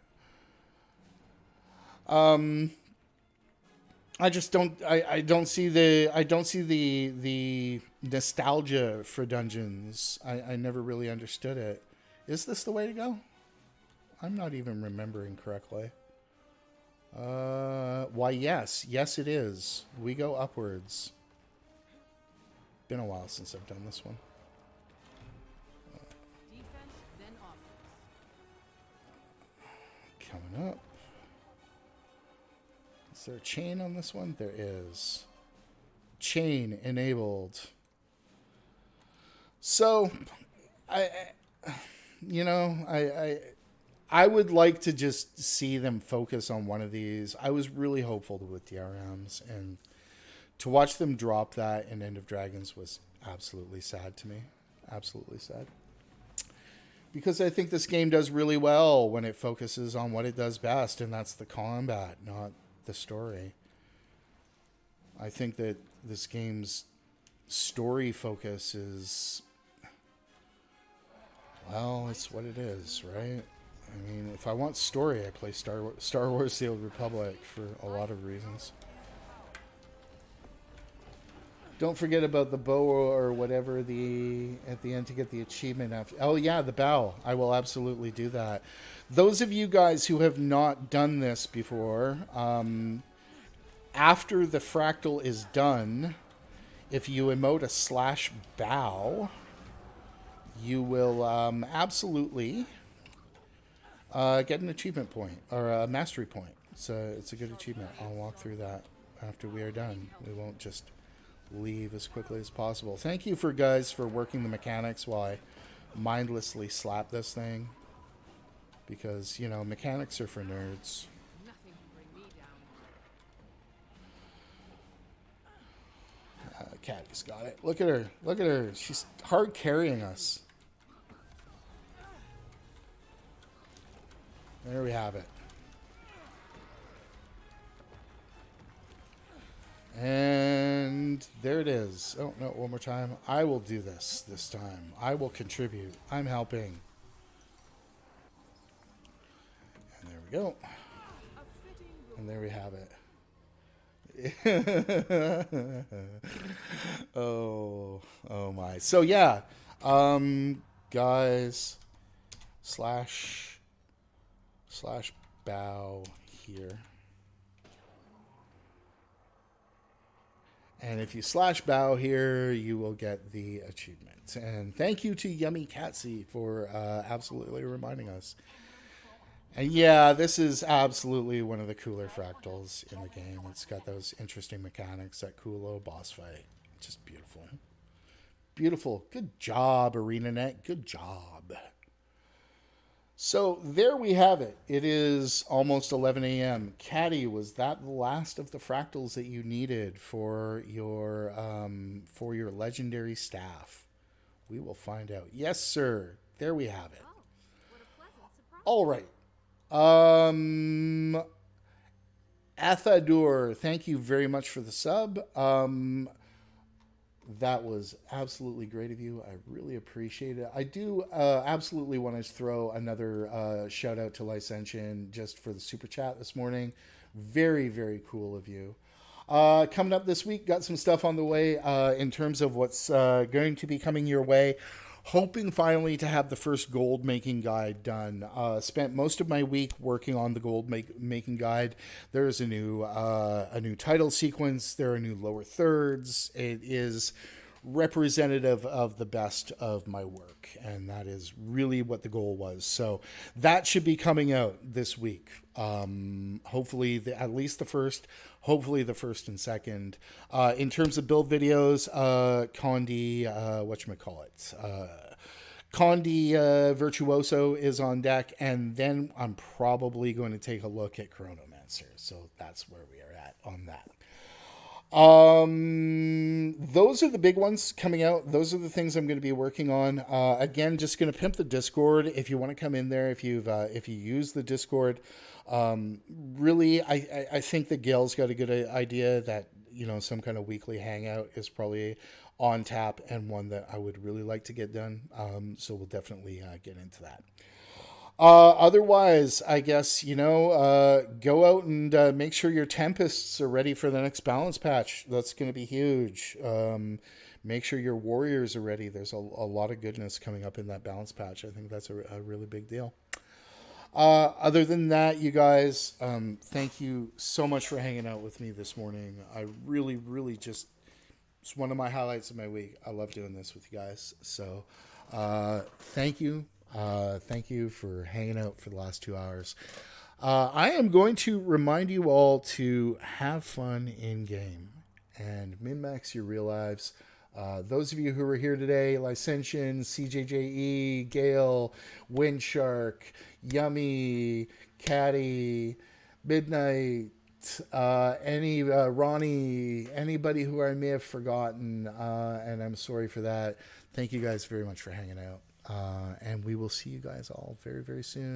I just don't. I don't see the nostalgia for dungeons. I never really understood it. Is this the way to go? I'm not even remembering correctly. Why, yes. Yes, it is. We go upwards. Been a while since I've done this one.
Defense, then offense.
Coming up. Is there a chain on this one? There is. Chain enabled. So, I would like to just see them focus on one of these. I was really hopeful with DRMs, and to watch them drop that in End of Dragons was absolutely sad to me. Absolutely sad. Because I think this game does really well when it focuses on what it does best, and that's the combat, not the story. I think that this game's story focus is, well, it's what it is, right? I mean, if I want story, I play Star Wars The Old Republic for a lot of reasons. Don't forget about the bow or whatever at the end to get the achievement. Oh, yeah, the bow. I will absolutely do that. Those of you guys who have not done this before, after the fractal is done, if you emote a /bow, you will absolutely get an achievement point or a mastery point. So it's a good achievement. I'll walk through that after we are done. We won't just leave as quickly as possible. Thank you for working the mechanics while I mindlessly slap this thing, because mechanics are for nerds.
Nothing can bring me down.
Caddy's got it. Look at her. She's hard carrying us. There we have it. And there it is. Oh, no, one more time. I will do this time. I will contribute. I'm helping. And there we go. And there we have it. Oh my. So yeah, guys, / bow here. And if you / bow here, you will get the achievement. And thank you to Yummy Catsy for absolutely reminding us. And yeah, this is absolutely one of the cooler fractals in the game. It's got those interesting mechanics, that cool little boss fight. Just beautiful. Beautiful. Good job, ArenaNet. Good job. So there we have it. It is almost 11 a.m. Caddy, was that the last of the fractals that you needed for your legendary staff? We will find out. Yes, sir. There we have it.
Oh, what a pleasant surprise.
All right. Athadur, thank you very much for the sub. That was absolutely great of you. I really appreciate it. I do absolutely want to throw another shout out to Licentian just for the super chat this morning. Very, very cool of you. Coming up this week, got some stuff on the way in terms of what's going to be coming your way. Hoping finally to have the first gold making guide done. Spent most of my week working on the gold making guide. There's a new title sequence. There are new lower thirds. It is representative of the best of my work, and that is really what the goal was. So that should be coming out this week. Hopefully at least the first, hopefully the first and second. In terms of build videos, Condi, Condi Virtuoso is on deck, and then I'm probably going to take a look at Chronomancer. So that's where we are at on that. Those are the big ones coming out. Those are the things I'm going to be working on. Again, just going to pimp the Discord. If you want to come in there, if you use the Discord, really, I think that Gail's got a good idea that, some kind of weekly hangout is probably on tap, and one that I would really like to get done. So we'll definitely get into that. Otherwise, I guess, go out and make sure your Tempests are ready for the next balance patch. That's going to be huge. Make sure your Warriors are ready. There's a lot of goodness coming up in that balance patch. I think that's a really big deal. Other than that, you guys, thank you so much for hanging out with me this morning. I really, really it's one of my highlights of my week. I love doing this with you guys. So thank you. Thank you for hanging out for the last 2 hours. I am going to remind you all to have fun in game and min-max your real lives. Those of you who are here today, Licentian, CJJE, Gale, Windshark, Yummy, Caddy, Midnight, Ronnie, anybody who I may have forgotten, and I'm sorry for that. Thank you guys very much for hanging out. And we will see you guys all very, very soon.